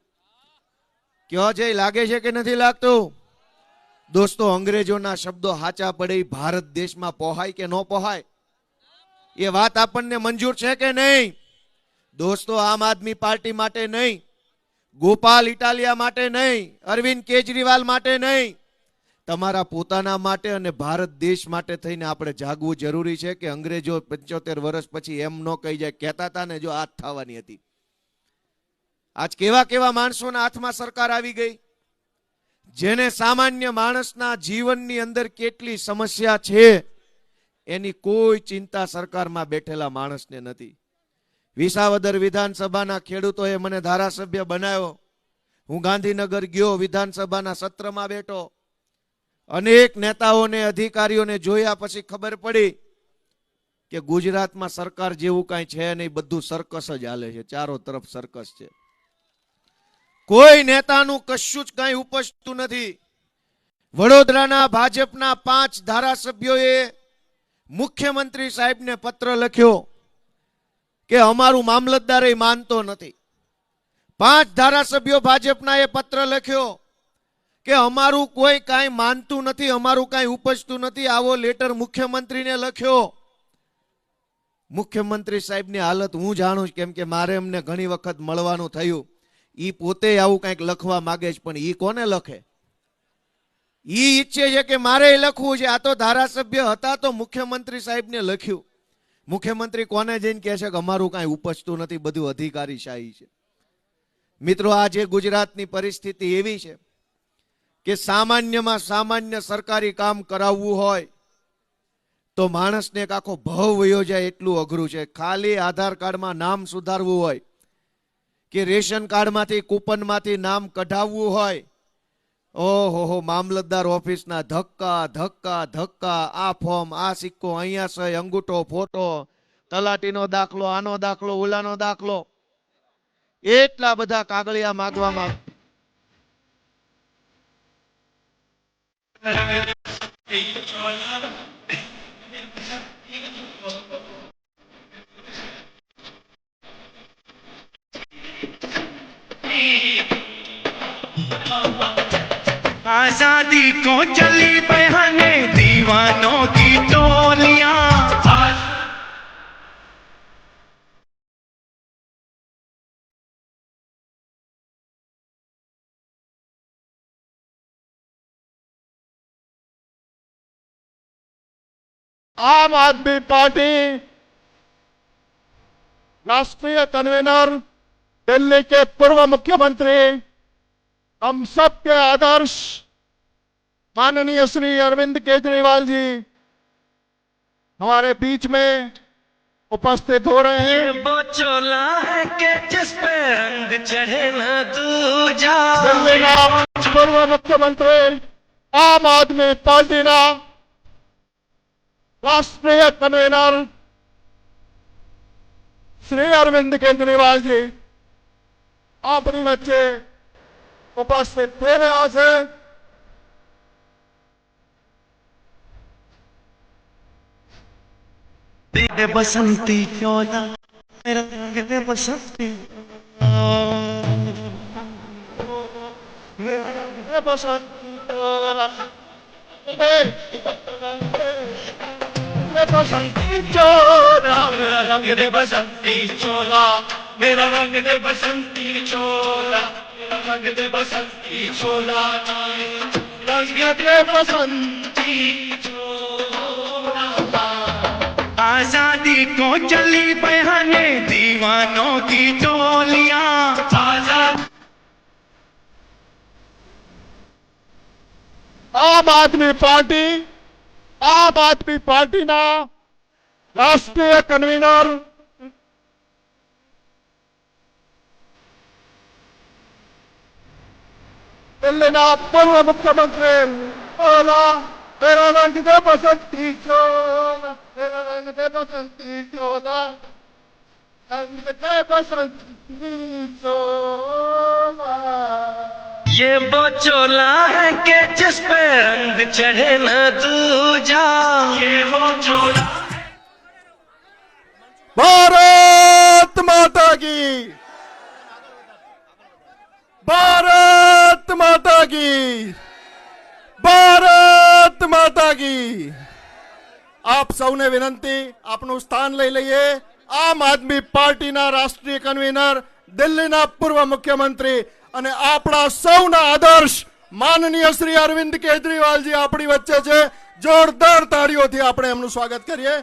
કયો છે, લાગે છે કે નથી લાગતું? દોસ્તો, અંગ્રેજોના શબ્દો હાચા પડે ભારત દેશમાં પોહાય કે ન પોહાય? એ વાત આપણને મંજૂર છે કે નહીં? દોસ્તો, આમ આદમી પાર્ટી માટે નહીં, ગોપાલ ઇટાલિયા માટે નહીં, અરવિંદ કેજરીવાલ માટે નહીં, તમારા પોતાના માટે અને ભારત દેશ માટે થઈને આપણે જાગવું જરૂરી છે કે અંગ્રેજો 75 વર્ષ પછી એમ ન કહી જાય, કહેતા હતા ને જો આજ થવાની હતી. આજ કેવા કેવા માણસોના હાથમાં સરકાર આવી ગઈ, જેને સામાન્ય માણસના જીવનની અંદર કેટલી સમસ્યા છે એની કોઈ ચિંતા સરકારમાં બેઠેલા માણસને નથી. વિસાવદર વિધાનસભાના ખેડૂતોએ મને ધારાસભ્ય બનાવ્યો. હું ગાંધીનગર ગયો, વિધાનસભાના સત્રમાં બેઠો. અનેક નેતાઓને, અધિકારીઓને જોયા પછી ખબર પડી કે ગુજરાતમાં સરકાર જેવું કાંઈ છે નહીં, બધું સર્કસ જ હાલે છે, ચારો તરફ સર્કસ છે. કોઈ નેતાનું કશું જ કાંઈ ઉપજતું નથી. વડોદરાના ભાજપના 5 ધારાસભ્યોએ મુખ્યમંત્રી સાહેબને પત્ર લખ્યો કે અમારું મામલતદાર એ માનતો નથી. 5 ધારાસભ્યો ભાજપના એ પત્ર લખ્યો કે અમારું કોઈ કાંઈ માનતું નથી, અમારું કાંઈ ઉપજતું નથી. આવો લેટર મુખ્યમંત્રીને લખ્યો. મુખ્યમંત્રી સાહેબની હાલત હું જાણું છું, કેમ કે મારે એમને ઘણી વખત મળવાનું થયું. ઈ પોતે આવું કંઈક લખવા માંગે છે, પણ ઈ કોને લખે? ઈ ઈચ્છે છે કે મારે લખવું છે. આ તો ધારાસભ્ય હતા તો મુખ્યમંત્રી સાહેબને લખ્યું. મુખ્યમંત્રી કોને જઈને કહે છે કે અમારું કાંઈ ઉપજતું નથી, બધું અધિકારીશાહી છે. મિત્રો, આજે ગુજરાતની પરિસ્થિતિ એવી છે કે સામાન્યમાં સામાન્ય સરકારી કામ કરાવવું હોય તો માણસને એક આખો ભાવ વયો જાય એટલું અઘરું છે. ખાલી આધાર કાર્ડમાં નામ સુધારવું હોય કે રેશન કાર્ડમાંથી, કૂપનમાંથી નામ કઢાવવું હોય, ઓહો, મામલતદાર ઓફિસના ધક્કા ધક્કા ધક્કા. આ ફોર્મ, આ સિક્કો, અહીંયા સહી, અંગૂઠો, ફોટો, તલાટીનો દાખલો, આનો દાખલો, ઓલાનો દાખલો, એટલા બધા કાગળિયા માંગવામાં. आजादी को चली बहाने दीवानों की टोलियां। आम आदमी पार्टी राष्ट्रीय कन्वीनर दिल्ली के पूर्व मुख्यमंत्री हम सबके आदर्श माननीय श्री अरविंद केजरीवाल जी हमारे बीच में उपस्थित हो रहे हैं। वो चोला है कि जिस पे रंग चढ़े ना दूजा। दिल्ली ना पूर्व मुख्यमंत्री आम आदमी पार्टी ना राष्ट्रीय कन्वीनर श्री अरविंद केजरीवाल जी अपनी वच्चे उपस्थित थे રહ્યા છે। तेरे बसंती चोला मेरा रंग दे बसंती। मेरा रंग दे बसंती चोला। बसंती चोला मेरा रंग दे बसंती चोला। मेरा रंग दे बसंती चोला। मेरा रंग दे बसंती चोला। रंग दे बसंती चोला। आजादी को चली बहाने दीवानों की टोलियां। आम आदमी पार्टी ना राष्ट्रीय कन्वीनर दिल्ली ना पूर्व मुख्यमंत्री बोला मेरा रंग दे बसंती चोला। मेरा रंग दे बसंती चोला। रंग दे बसंती चोला। ये वो चोला है कि जिस पे रंग चढ़े न दूजा। ये वो चोला। भारत माता की भारत माता की ભારત માતા કી। આપ સૌને વિનંતી આપનું સ્થાન લઈ લઈએ। આમ આદમી પાર્ટીના રાષ્ટ્રીય કન્વીનર દિલ્હીના પૂર્વ મુખ્યમંત્રી અને આપણા સૌના આદર્શ માનનીય શ્રી અરવિંદ કેજરીવાલજી આપણી વચ્ચે છે। જોરદાર તાળીઓથી આપણે એમનું સ્વાગત કરીએ।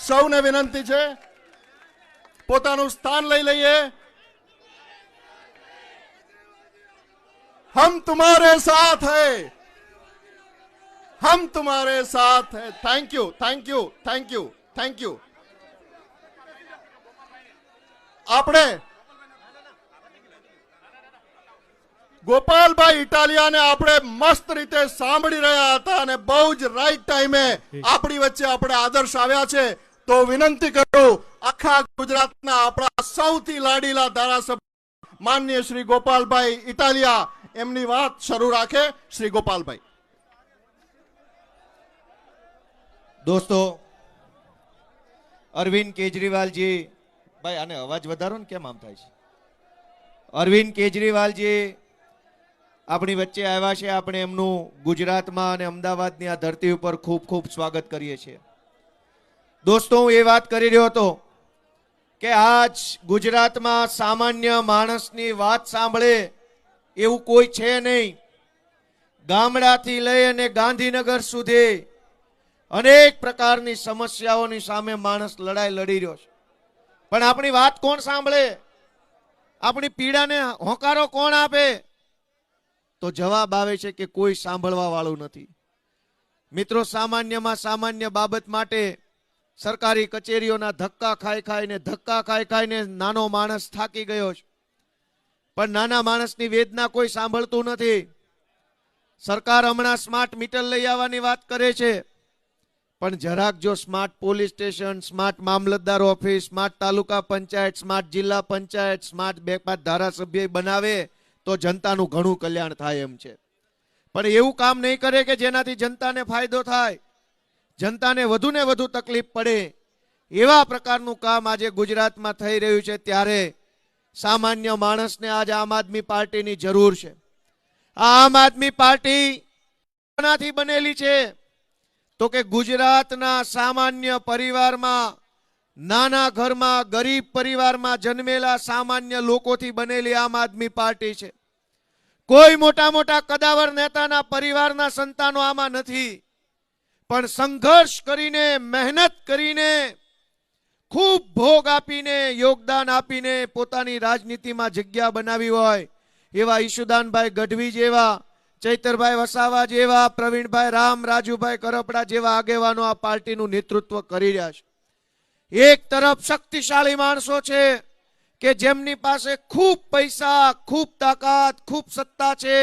સૌને વિનંતી છે પોતાનું સ્થાન લઈ લઈએ। हम तुम्हारे साथ हैं, हम तुम्हारे साथ हैं। Thank you thank you thank you thank you. આપણે ગોપાલભાઈ ઇટાલિયાને આપણે મસ્ત રીતે સાંભળી રહ્યા હતા અને બહુ જ રાઈટ ટાઈમે આપણી વચ્ચે આપણે આદર્શ આવ્યા છે। તો વિનંતી કરું આખા ગુજરાતના આપણા સૌથી લાડીલા ધારાસભ્ય માનનીય શ્રી ગોપાલભાઈ ઇટાલિયા એમની વાત શરૂ રાખે। શ્રી ગોપાલભાઈ। દોસ્તો, અરવિંદ કેજરીવાલજી ભાઈ આને અવાજ વધારો ને, કેમ આમ થાય છે? અરવિંદ કેજરીવાલજી આપણી વચ્ચે આવ્યા છે। આપણે એમનું ગુજરાતમાં અને અમદાવાદની આ ધરતી ઉપર ખૂબ ખૂબ સ્વાગત કરીએ છીએ। દોસ્તો, હું એ વાત કરી રહ્યો હતો કે આજ ગુજરાતમાં સામાન્ય માણસની વાત સાંભળે એવું કોઈ છે નહીં। ગામડાથી લઈ અને ગાંધીનગર સુધી અનેક પ્રકારની સમસ્યાઓની સામે માણસ લડાઈ લડી રહ્યો છે, પણ આપણી વાત કોણ સાંભળે? આપણી પીડાને હોકારો કોણ આપે? તો જવાબ આવે છે કે કોઈ સાંભળવા વાળું નથી। મિત્રો, સામાન્યમાં સામાન્ય બાબત માટે સરકારી કચેરીઓના ધક્કા ખાઈને નાનો માણસ થાકી ગયો છે, પણ નાના માણસની વેદના કોઈ સાંભળતું નથી। સરકાર હમણાં સ્માર્ટ મીટર લઈ આવવાની વાત કરે છે, પણ જરાક જો સ્માર્ટ પોલીસ સ્ટેશન, સ્માર્ટ મામલતદાર ઓફિસ, સ્માર્ટ તાલુકા પંચાયત, સ્માર્ટ જિલ્લા પંચાયત, સ્માર્ટ 2-5 ધારાસભ્ય બનાવે તો જનતાનું ઘણું કલ્યાણ થાય એમ છે। પણ એવું કામ નહીં કરે કે જેનાથી જનતાને ફાયદો થાય, જનતાને વધુને વધુ તકલીફ પડે। એવા પ્રકારનું કામ આજે ગુજરાતમાં થઈ રહ્યું છે। ત્યારે સામાન્ય માણસને આજ આમ આદમી પાર્ટીની જરૂર છે. આ આમ આદમી પાર્ટી કોનાથી બનેલી છે તો કે ગુજરાતના સામાન્ય પરિવારમાં, નાના ઘરમાં, ગરીબ પરિવારમાં જન્મેલા સામાન્ય લોકોથી બનેલી આમ આદમી પાર્ટી છે. કોઈ મોટા મોટા કદાવર નેતાના પરિવારના સંતાનો આમાં નથી, પણ સંઘર્ષ કરીને, મહેનત કરીને, ખૂબ ભોગ આપીને, યોગદાન આપીને પોતાની રાજનીતિમાં જગ્યા બનાવી હોય એવા ઈશુદાનભાઈ ગઢવી જેવા, ચૈતરભાઈ વસાવા જેવા, પ્રવીણભાઈ રામ, રાજુભાઈ કરપડા જેવા આગેવાનો આ પાર્ટીનું નેતૃત્વ કરી રહ્યા છે. એક તરફ શક્તિશાળી માણસો છે કે જેમની પાસે ખૂબ પૈસા, ખૂબ તાકાત, ખૂબ સત્તા છે.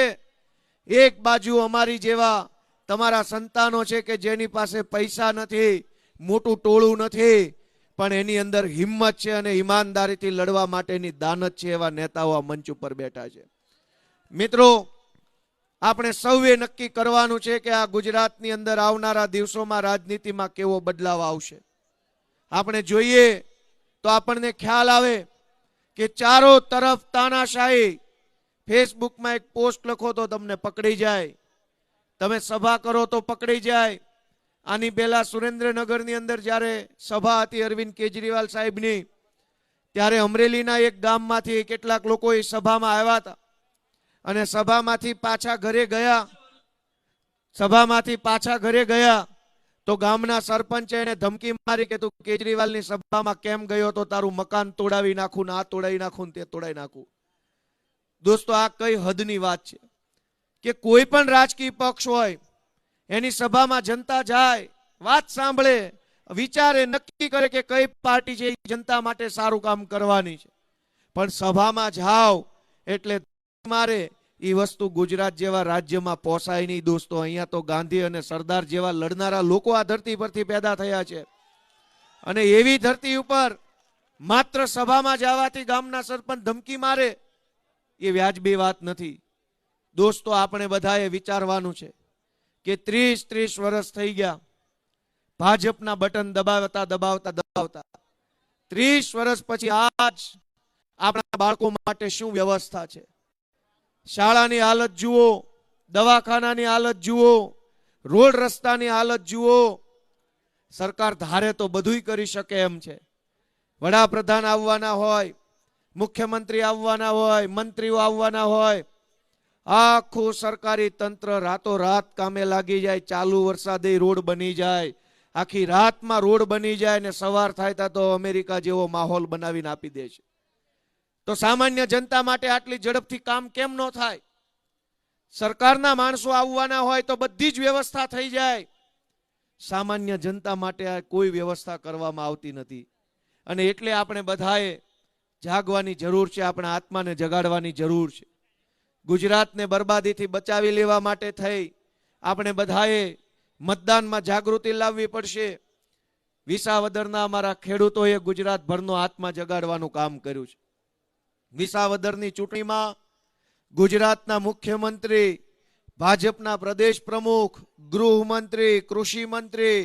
એક બાજુ અમારી જેવા તમારા સંતાનો છે કે જેની પાસે પૈસા નથી, મોટું ટોળું નથી, પણ એની અંદર હિંમત છે અને ઈમાનદારીથી લડવા માટેની દાનત છે. એવા નેતાઓ આ મંચ ઉપર બેઠા છે. મિત્રો, આપણે સૌએ નક્કી કરવાનું છે કે આ ગુજરાતની અંદર આવનારા દિવસોમાં રાજનીતિમાં કેવો બદલાવ આવશે. આપણે જોઈએ તો આપણને ખ્યાલ આવે કે ચારો તરફ તાનાશાહી. ફેસબુકમાં એક પોસ્ટ લખો તો તમને પકડી જાય, તમે સભા કરો તો પકડી જાય. આની પહેલા સુરેન્દ્રનગરની અંદર જ્યારે સભા હતી અરવિંદ કેજરીવાલ સાહેબની, ત્યારે અમરેલીના એક ગામમાંથી કેટલાક લોકો એ સભામાં આવ્યા હતા અને સભામાંથી પાછા ઘરે ગયા તો ગામના સરપંચે એને ધમકી મારી કે તું કેજરીવાલની સભામાં કેમ ગયો તો તારું મકાન તોડાવી નાખું, આ તોડાવી નાખું, તે તોડાવી નાખું. દોસ્તો, આ કઈ હદની વાત છે કે કોઈ પણ રાજકીય પક્ષ હોય એની સભામાં જનતા જાય, વાત સાંભળે, વિચારે, નક્કી કરે કે કઈ પાર્ટી છે જનતા માટે સારું કામ કરવાની છે, પણ સભામાં જાઓ એટલે મારે એ વસ્તુ ગુજરાત જેવા રાજ્યમાં પોસાય નહીં. દોસ્તો, અહીંયા તો ગાંધી અને સરદાર જેવા લડનારા લોકો આ ધરતી પરથી પેદા થયા છે અને એવી ધરતી ઉપર માત્ર સભામાં જવાથી ગામના સરપંચ ધમકી મારે એ વ્યાજબી વાત નથી. દોસ્તો, આપણે બધાએ વિચારવાનું છે કે 30 વર્ષ થઈ ગયા ભાજપના બટન દબાવતા 30 વર્ષ પછી આજ આપણા બાળકો માટે શું વ્યવસ્થા છે. શાળાની હાલત જુઓ, દવાખાનાની હાલત જુઓ, રોડ રસ્તાની હાલત જુઓ. સરકાર ધારે તો બધુંય કરી શકે એમ છે. વડાપ્રધાન આવવાના હોય, મુખ્યમંત્રી આવવાના હોય, મંત્રીઓ આવવાના હોય, આખું સરકારી તંત્ર રાતોરાત કામે લાગી જાય. ચાલુ વરસાદે રોડ બની જાય, આખી રાતમાં રોડ બની જાય ને સવાર થાય તો અમેરિકા જેવો માહોલ બનાવીને આપી દે છે. તો સામાન્ય જનતા માટે આટલી ઝડપથી કામ કેમ ન થાય? સરકારના માણસો આવવાના હોય તો બધી જ વ્યવસ્થા થઈ જાય. સામાન્ય જનતા માટે આ કોઈ વ્યવસ્થા કરવામાં આવતી નથી અને એટલે આપણે બધાએ જાગવાની જરૂર છે, આપણા આત્માને જગાડવાની જરૂર છે. ગુજરાતને બરબાદીથી બચાવી લેવા માટે થઈ આપણે બધાએ મતદાનમાં જાગૃતિ લાવવી પડશે. વિસાવદરના અમારા ખેડૂતોએ ગુજરાતભરનો આત્મા જગાડવાનું કામ કર્યું છે. વિસાવદરની ચૂંટણીમાં ગુજરાતના મુખ્યમંત્રી, ભાજપના પ્રદેશ પ્રમુખ, ગૃહમંત્રી, કૃષિ મંત્રી,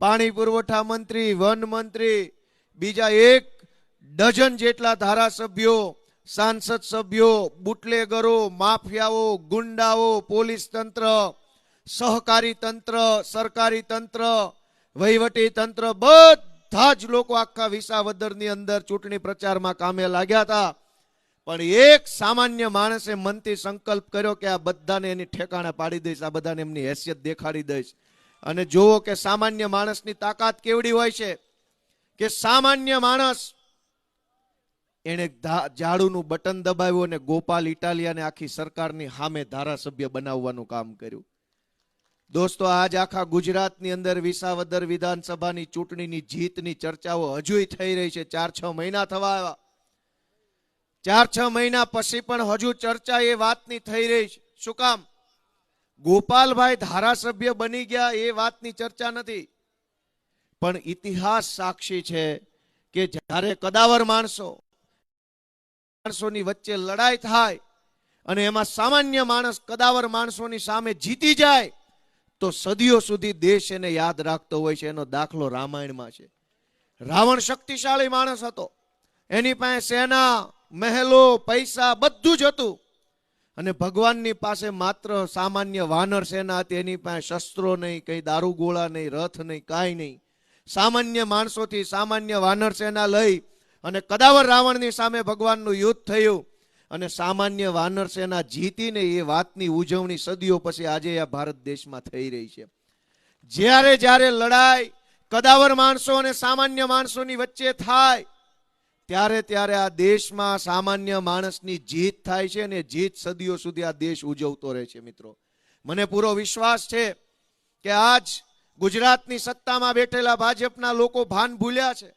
પાણી પુરવઠા મંત્રી, વન મંત્રી, બીજા 1 ડઝન જેટલા ધારાસભ્યો, સાંસદ સભ્યો, બુટલેગરો, માફિયાઓ, ગુંડાઓ, પોલીસ તંત્ર, સહકારી તંત્ર, સરકારી તંત્ર, વહીવટી તંત્ર, બધા જ લોકો આખા વિસાવદરની અંદર ચૂંટણી પ્રચારમાં કામે લાગ્યા હતા. પણ એક સામાન્ય માણસે મનથી સંકલ્પ કર્યો કે આ બધાને એની ઠેકાણે પાડી દઈશ, આ બધાને એમની હેસિયત દેખાડી દઈશ. અને જુઓ કે સામાન્ય માણસની તાકાત કેવડી હોય છે કે સામાન્ય માણસ એને ઝાડુનું બટન દબાવ્યું અને ગોપાલ ઇટાલિયાને આખી સરકારની સામે ધારાસભ્ય બનાવવાનું કામ કર્યું. દોસ્તો, આજ આખા ગુજરાતની અંદર વિસાવદર વિધાનસભાની ચૂંટણીની જીતની ચર્ચાઓ હજુય થઈ રહી છે. 4-6 મહિના થવા આવ્યા, 4-6 મહિના પછી પણ હજુ ચર્ચા એ વાતની થઈ રહી છે. શું કામ? ગોપાલભાઈ ધારાસભ્ય બની ગયા એ વાતની ચર્ચા નથી, પણ ઇતિહાસ સાક્ષી છે કે જ્યારે કદાવર માણસોની વચ્ચે લડાઈ થાય અને એમાં સામાન્ય માણસ કદાવર માણસોની સામે જીતી જાય તો સદીઓ સુધી દેશ એને યાદ રાખતો હોય છે. એનો દાખલો રામાયણમાં છે. રાવણ શક્તિશાળી માણસ હતો, એની પાસે સેના, મહેલો, પૈસા બધું જ હતું, અને ભગવાનની પાસે માત્ર સામાન્ય વાનર સેના હતી. એની પાસે શસ્ત્રો નહીં, કઈ દારૂગોળા નહીં, રથ નહીં, કાંઈ નહીં. સામાન્ય માણસોથી સામાન્ય વાનર સેના લઈ અને કદાવર રાવણની સામે ભગવાનનું યુદ્ધ થયું, અને સામાન્ય વાનર સેના જીતીને એ વાતની ઉજવણી સદીઓ પછી આજે આ ભારત દેશમાં થઈ રહી છે. જ્યારે જ્યારે લડાઈ કદાવર માણસો અને સામાન્ય માણસોની વચ્ચે થાય, ત્યારે ત્યારે આ દેશમાં સામાન્ય માણસની જીત થાય છે, અને જીત સદીઓ સુધી આ દેશ ઉજવતો રહે છે. મિત્રો, મને પૂરો વિશ્વાસ છે કે આજ ગુજરાતની સત્તામાં બેઠેલા ભાજપના લોકો ભાન ભૂલ્યા છે.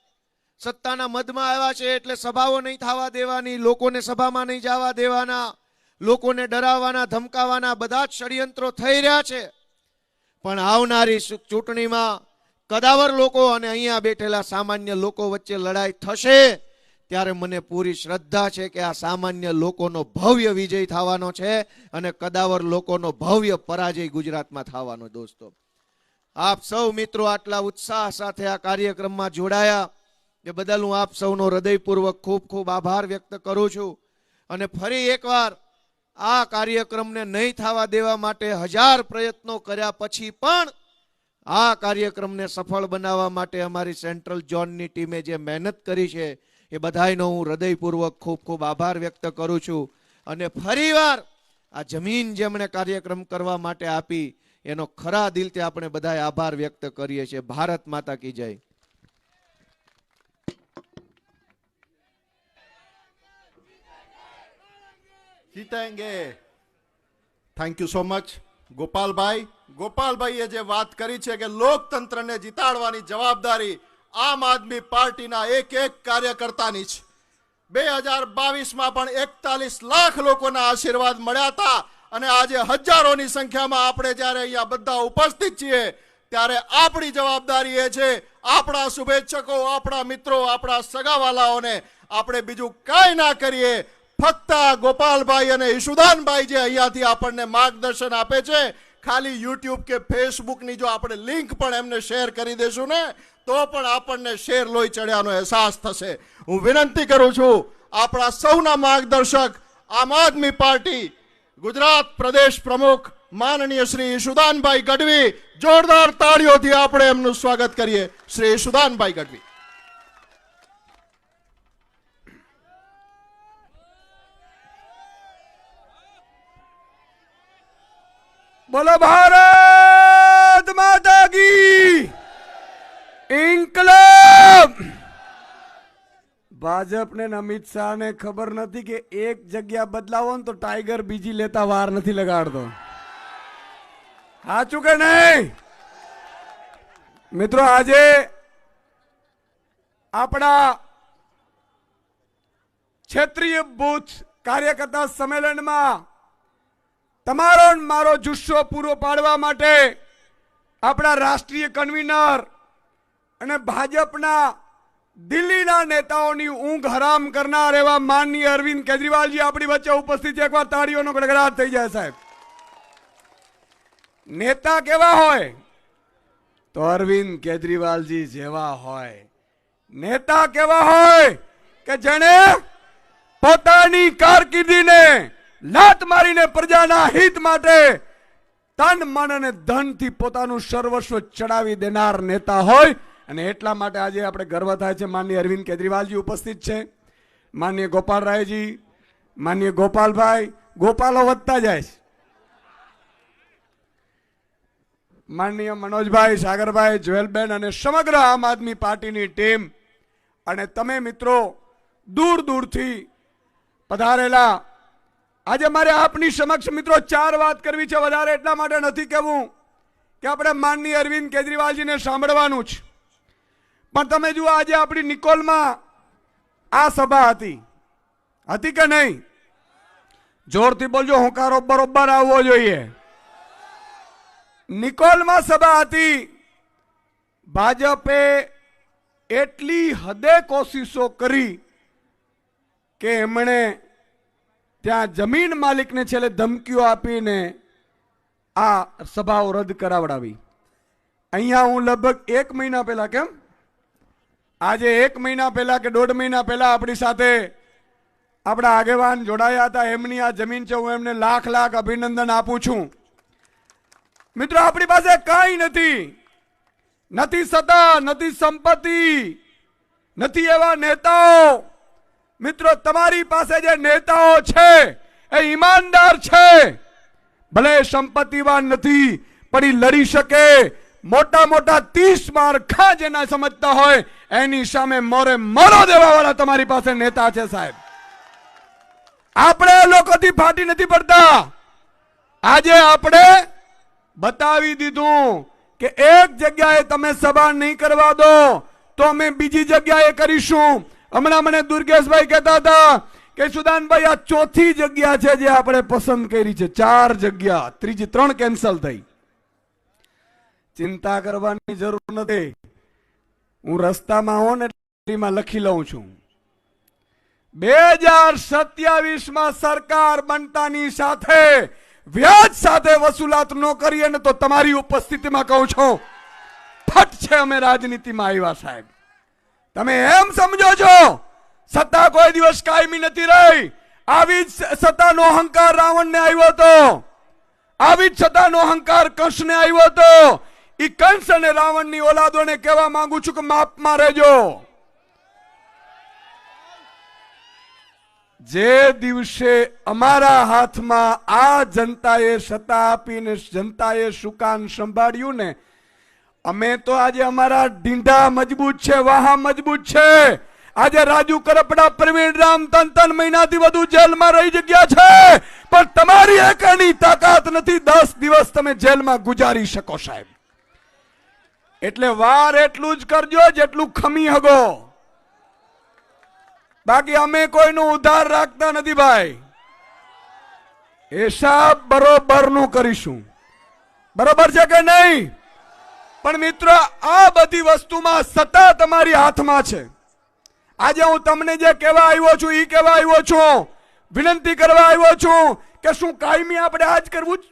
સત્તાના મદમાં આવ્યા છે એટલે સભાઓ નહીં થવા દેવાની, લોકોને સભામાં નહીં જવા દેવાના, લોકોને ડરાવવાના, ધમકાવવાના બધા જ ષડયંત્રો થઈ રહ્યા છે. પણ આવનારી ચૂંટણીમાં કદાવર લોકો અને અહીંયા બેઠેલા સામાન્ય લોકો વચ્ચે લડાઈ થશે, ત્યારે મને પૂરી શ્રદ્ધા છે કે આ સામાન્ય લોકોનો ભવ્ય વિજય થવાનો છે અને કદાવર લોકોનો ભવ્ય પરાજય ગુજરાતમાં થવાનો. દોસ્તો, આપ સૌ મિત્રો આટલા ઉત્સાહ સાથે આ કાર્યક્રમમાં જોડાયા એ બદલ હું આપ સૌનો હૃદયપૂર્વક ખૂબ ખૂબ આભાર વ્યક્ત કરું છું. અને ફરી એકવાર આ કાર્યક્રમને નહીં થવા દેવા માટે 1000 પ્રયત્નો કર્યા પછી પણ આ કાર્યક્રમને સફળ બનાવવા માટે અમારી સેન્ટ્રલ ઝોનની ટીમે જે મહેનત કરી છે એ બધાયનો હું હૃદયપૂર્વક ખૂબ ખૂબ આભાર વ્યક્ત કરું છું. અને ફરીવાર આ જમીન જેમણે કાર્યક્રમ કરવા માટે આપી એનો ખરા દિલથી આપણે બધાએ આભાર વ્યક્ત કરીએ છીએ. ભારત માતા કી જય. જીતેંગે. થેન્ક યુ સો મચ ગોપાલભાઈ. ગોપાલભાઈએ જે વાત કરી છે કે લોકતંત્રને જીતાડવાની જવાબદારી આમ આદમી પાર્ટીના એક એક કાર્યકર્તાની છે. 2022માં પણ 41 લાખ લોકોના આશીર્વાદ મળ્યા હતા, અને આજે હજારોની સંખ્યામાં આપણે જ્યારે અહીંયા બધા ઉપસ્થિત છીએ ત્યારે આપણી જવાબદારી એ છે આપણા શુભેચ્છકો, આપણા મિત્રો, આપણા સગાવાલાઓને આપણે બીજું કાંઈ ના કરીએ, ફક્ત ગોપાલભાઈ અને ઈશુદાનભાઈ જે અહીંયાથી આપણને માર્ગદર્શન આપે છે, ખાલી યુટ્યુબ કે ફેસબુકની જો આપણે લિંક પણ એમને શેર કરી દેશું ને તો પણ આપણને શેર લોહી ચડ્યાનો અહેસાસ થશે. હું વિનંતી કરું છું આપણા સૌના માર્ગદર્શક આમ આદમી પાર્ટી ગુજરાત પ્રદેશ પ્રમુખ માનનીય શ્રી ઈશુદાનભાઈ ગઢવી, જોરદાર તાળીઓથી આપણે એમનું સ્વાગત કરીએ. શ્રી ઈશુદાનભાઈ ગઢવી. બોલો ભારત માતા કી ઇન્કલાબ. ભાજપને અમિત શાહને ખબર નથી કે એક જગ્યા બદલાવો ને તો ટાઈગર બીજી લેતા વાર નથી લગાડતો. સાચું કે નહીં મિત્રો? આજે આપણા ક્ષેત્રીય બૂથ કાર્યકર્તા સંમેલનમાં તમારો મારો જુસ્સો પૂરો પાડવા માટે આપણા રાષ્ટ્રીય કન્વીનર અને ભાજપના દિલ્હીના નેતાઓની ઊંઘ હરામ કરનાર એવા માનનીય અરવિંદ કેજરીવાલજી આપણી વચ્ચે ઉપસ્થિત છે. એકવાર તાળીઓનો ગડગડાટ થઈ જાય સાહેબ. નેતા કેવા હોય તો અરવિંદ કેજરીવાલજી જેવા હોય. નેતા કેવા હોય કે જેણે પોતાની કારકિર્દીને લાત મારીને પ્રજાના હિત માટે તન મન અને ધનથી પોતાનું સર્વસ્વ ચડાવી દેનાર નેતા હોય. અને એટલા માટે આજે આપણે ગર્વ થાય છે માનનીય અરવિંદ કેજરીવાલજી ઉપસ્થિત છે, માનનીય ગોપાલરાયજી, માનનીય ગોપાલભાઈ. ગોપાલો વધતા જાય છે. માનનીય મનોજભાઈ, સાગરભાઈ, જ્વેલબેન અને સમગ્ર આમ આદમી પાર્ટીની ટીમ અને તમે મિત્રો દૂર દૂરથી પધારેલા. આજે મારે આપની સમક્ષ મિત્રો 4 વાત કરવી છે. વધારે એટલા માટે નથી કહેવું કે આપણે માનનીય અરવિંદ કેજરીવાલજીને સાંભળવાનું છે, પણ તમે જુઓ આજે આપણી નિકોલમાં આ સભા હતી કે નહીં? જોરથી બોલજો, હોંકારો બરોબર આવવો જોઈએ. નિકોલમાં સભા હતી. ભાજપે એટલી હદે કોશિશો કરી કે એમણે ત્યાં જમીન માલિકને છેલ્લે ધમકીઓ આપીને આ સભાઓ રદ કરાવડાવી. અહીંયા હું લગભગ 1 મહિના પહેલા, આજે 1 મહિના પહેલા કે 1.5 મહિના પહેલા આપણી સાથે આપણા આગેવાન જોડાયા હતા, એમની આ જમીન છે, હું એમને લાખ લાખ અભિનંદન આપું છું. મિત્રો, આપણી પાસે કાંઈ નથી, નથી સત્તા, નથી સંપત્તિ, નથી એવા નેતાઓ. મિત્રો, તમારી પાસે જે નેતાઓ છે એ ઈમાનદાર છે. ભલે સંપત્તિવાન નથી, પણ એ લડી શકે. મોટા મોટા 30 માળખા જેના સમજતા હોય એની સામે મોરે મોરો દેવા વાળા તમારી પાસે નેતા છે સાહેબ. આપણે લોકોથી ફાટી નથી પડતા. આજે આપણે બતાવી દીધું કે એક જગ્યાએ તમે સભા નહીં કરવા દો તો અમે બીજી જગ્યાએ કરીશું. હમણાં મને દુર્ગેશભાઈ કહેતા હતા કે સુદાનભાઈ, આ ચોથી જગ્યા છે જે આપણે પસંદ કરી છે. 4 જગ્યા, ત્રીજી 3 કેન્સલ થઈ. ચિંતા કરવાની જરૂર નથી. હું રસ્તામાં હોઉં ને એમાં લખી લઉં છું. 2027 સરકાર બનતાની સાથે વ્યાજ સાથે વસૂલાત ન કરીએ ને તો તમારી ઉપસ્થિતિમાં કહું છું, ફટ છે અમે રાજનીતિમાં આવ્યા સાહેબ. તમે એમ સમજો છો સત્તા કોઈ દિવસ કાયમી નથી રહી. આવી જ સત્તાનો અહંકાર રાવણને આવ્યો હતો, આવી જ સત્તાનો અહંકાર કંસને આવ્યો હતો. ઈ કંસ અને રાવણની ઓલાદોને કહેવા માંગુ છું કે માપમાં રહેજો. જે દિવસે અમારા હાથમાં આ જનતાએ સત્તા આપીને જનતાએ સુકાન સંભાળ્યું ને, અમે તો આજે અમારા ઢીંઢા મજબૂત છે, વાહા મજબૂત છે. આજે રાજુ કરપડા, પ્રવીણ રામ 3 મહિનાથી વધુ જેલમાં રહી જગ્યા છે, પણ તમારી એકની તાકાત નથી 10 દિવસ તમે જેલમાં ગુજારી શકો સાહેબ. એટલે વાર એટલું જ કરજો જેટલું ખમી હગો. બાકી અમે કોઈનું ઉધાર રાખતા નથી ભાઈ. હિસાબ બરોબર નું કરીશું. બરોબર છે કે નહીં? પણ મિત્રો, આ બધી વસ્તુમાં સત્તા તમારી હાથમાં છે. આજે હું તમને જે કહેવા આવ્યો છું એ કહેવા આવ્યો છું, વિનંતી કરવા આવ્યો છું કે શું કાયમી આપણે આજ કરવું જ?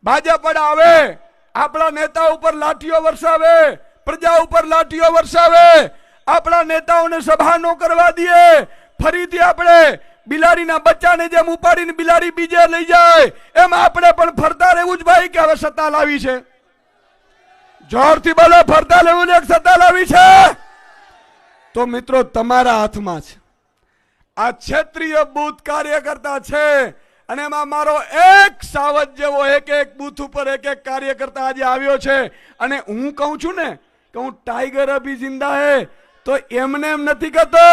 ભાજપ આવે, આપણા નેતા ઉપર લાઠીઓ વરસાવે, પ્રજા ઉપર લાઠીઓ વરસાવે, આપણા નેતાઓને સભા ન કરવા દે, ફરીથી આપણે બિલાડીના બચ્ચાને જેમ ઉપાડીને બિલાડી બીજે લઈ જાય એમ આપણે પણ ફરતા રહેવું જ ભાઈ. કે હવે સત્તા લાવી છે, જોરથી બોલો, ફરતા લેવું ને સત્તા લાવી છે. તો મિત્રો, તમારા હાથમાં છે. આ ક્ષેત્રીય બૂથ કાર્યકર્તા છે અને એમાં મારો એક સાવજ જેવો એક બૂથ ઉપર એક કાર્યકર્તા આજે આવ્યો છે. અને હું કહું છું ને કે હું ટાઈગર અભી જિંદા હે, તો એમને એમ નથી કહેતો,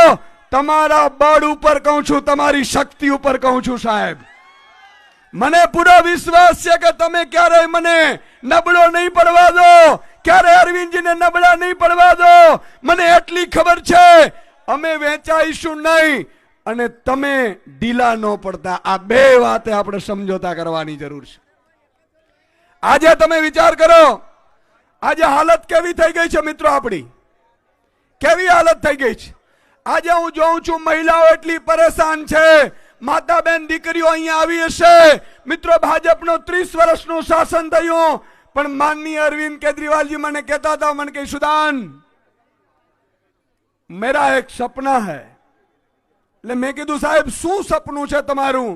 તમારા બળ ઉપર કહું છું, તમારી શક્તિ ઉપર કહું છું સાહેબ. મને પૂરો વિશ્વાસ છે કે તમે ક્યારેય મને નબળો નહીં પડવા દો, ક્યારે અરવિંદજીને નબળા નહીં પડવા દો. મને એટલી ખબર છે અમે વેચાઈશું નહીં અને તમે ઢીલા ન પડતા. આ બે વાતે આપણે સમજોતા કરવાની જરૂર છે. આજે તમે વિચાર કરો, આજે હાલત કેવી થઈ ગઈ છે મિત્રો, આપણી કેવી હાલત થઈ ગઈ છે. આજે હું જોઉં છું મહિલાઓ એટલી પરેશાન છે. માતા બેન દીકરીઓ અહીંયા આવી હશે. મિત્રો, ભાજપનો 30 વર્ષનું શાસન થયું, પણ માનનીય અરવિંદ કેજરીવાલજી મને કહેતા હતા, મને કહે, સુદાન મેરા એક સપના હૈ. એટલે મેં કીધું, સાહેબ શું સપનું છે તમારું?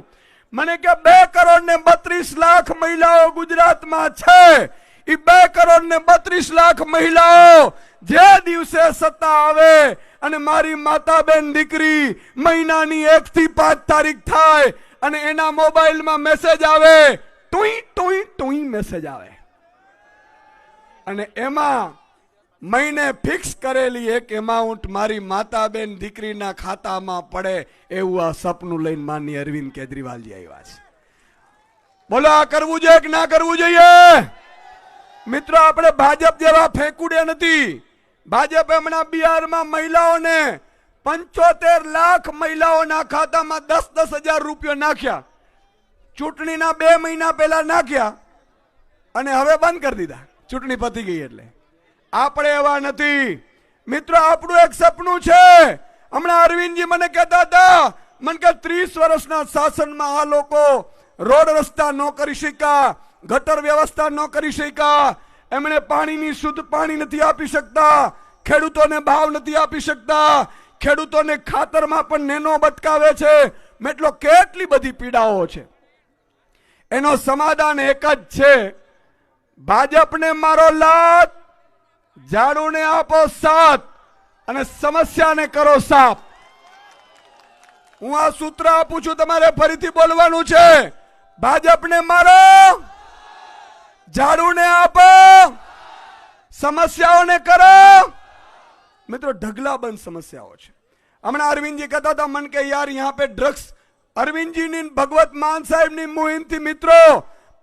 મને કે 2 કરોડ ને 32 લાખ મહિલાઓ ગુજરાતમાં છે. એ 2 કરોડ ને 32 લાખ મહિલાઓ જે દિવસે સત્તા આવે અને મારી માતા બેન દીકરી મહિનાની 1 થી 5 તારીખ થાય અને એના મોબાઈલમાં મેસેજ આવે, ટુઈ ટુઈ ટુઈ મેસેજ આવે, અને એમાં મહિને ફિક્સ કરેલી એક એમાઉન્ટ મારી માતા બેન દીકરીના ખાતામાં પડે, એવું આ સપનું લઈને માનનીય અરવિંદ કેજરીવાલજી આવ્યા છે. બોલો, આ કરવું જોઈએ કે ના કરવું જોઈએ? મિત્રો, આપણે ભાજપ જેવા ફેંકુડે નથી. ભાજપે હમણાં બિહારમાં મહિલાઓને 75 લાખ મહિલાઓના ખાતામાં 10-10 હજાર રૂપિયા નાખ્યા. ચૂંટણીના 2 મહિના પહેલા નાખ્યા અને હવે બંધ કરી દીધા, ચૂંટણી પતી ગઈ એટલે. આપણે એવા નથી મિત્રો. આપણું એક સપનું છે. હમણાં અરવિંદજી મને કહેતા હતા, મને કે 30 વર્ષના શાસનમાં આ લોકો રોડ રસ્તા ન કરી શક્યા, ગટર વ્યવસ્થા ન કરી શક્યા, એમણે પાણીની શુદ્ધ પાણી નથી આપી શકતા, ખેડૂતોને ભાવ નથી આપી શકતા, ખેડૂતોને ખાતરમાં પણ નેનો બટકાવે છે, એટલો કેટલી બધી પીડાઓ છે. એનો સમાધાન એક જ છે, ભાજપને મારો લાત, ઝાડુને આપો સાથ અને સમસ્યાને કરો સાફ. હું આ સૂત્ર આપું છું, તમારે ફરીથી બોલવાનું છે. ભાજપને મારો, ઝાડુને આપો, સમસ્યાઓને કરો. મિત્રો ઢગલાબંધ સમસ્યાઓ છે. હમણાં અરવિંદજી કહેતા હતા મન કે યાર યહાં પે ડ્રગ્સ. અરવિંદજીની ભગવત માન સાહેબની મુહિમથી મિત્રો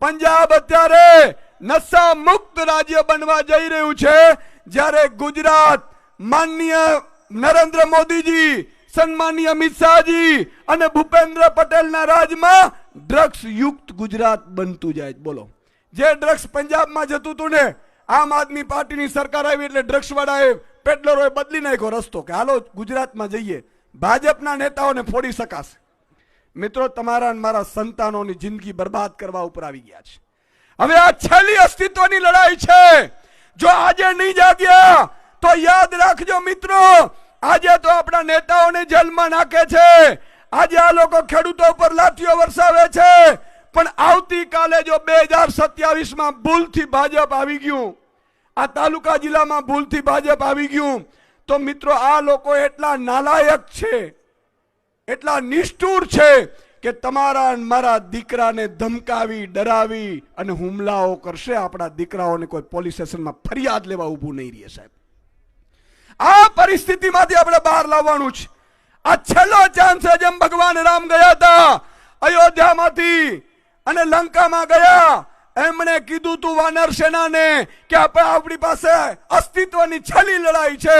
પંજાબ અત્યારે નશા મુક્ત રાજ્ય બનવા જઈ રહ્યું છે, જ્યારે ગુજરાત માનનીય નરેન્દ્ર મોદીજી, સન્માનીય અમિત શાહજી અને ભૂપેન્દ્ર પટેલના રાજમાં ડ્રગ્સ યુક્ત ગુજરાત બનતું જાય. બોલો, જે ડ્રગ્સ પંજાબમાં જતું હતું ને, આમ આદમી પાર્ટીની સરકાર આવી એટલે ડ્રગ્સ વાળાએ પેડલરોએ બદલી નાખ્યો રસ્તો કે હાલો ગુજરાતમાં જઈએ, ભાજપના નેતાઓને ફોડી શકાશે. મિત્રો તમારા અને મારા સંતાનોની જિંદગી બરબાદ કરવા ઉપર આવી ગયા છે. હવે આ છેલ્લી અસ્તિત્વની લડાઈ છે. જો આજે નહીં જાગ્યા તો યાદ રાખજો મિત્રો, આજે તો આપણા નેતાઓને જેલમાં નાખે છે, આજે આ લોકો ખેડૂતો પર લાઠીઓ વરસાવે છે, પણ આવતીકાલે જો 2027માં ભૂલથી ભાજપ આવી ગયું, આ તાલુકા જિલ્લામાં ભૂલથી ભાજપ આવી ગયું, તો મિત્રો આ લોકો એટલા નાલાયક છે, એટલા નિષ્ઠુર છે કે તમારા મારા દીકરાને ધમકાવી, ડરાવી અને હુમલાઓ કરશે. આપણા દીકરાઓને કોઈ પોલીસ સ્ટેશનમાં ફરિયાદ લેવા ઊભું નહીં રહે સાહેબ. આ પરિસ્થિતિમાંથી આપણે બહાર લાવવાનું છે. આ છેલ્લો ચાન્સ છે. જેમ ભગવાન રામ ગયા હતા અયોધ્યામાંથી અને લંકામાં ગયા, એમણે કીધું તું વાનર સેનાને કે આપણી પાસે અસ્તિત્વની છેલ્લી લડાઈ છે,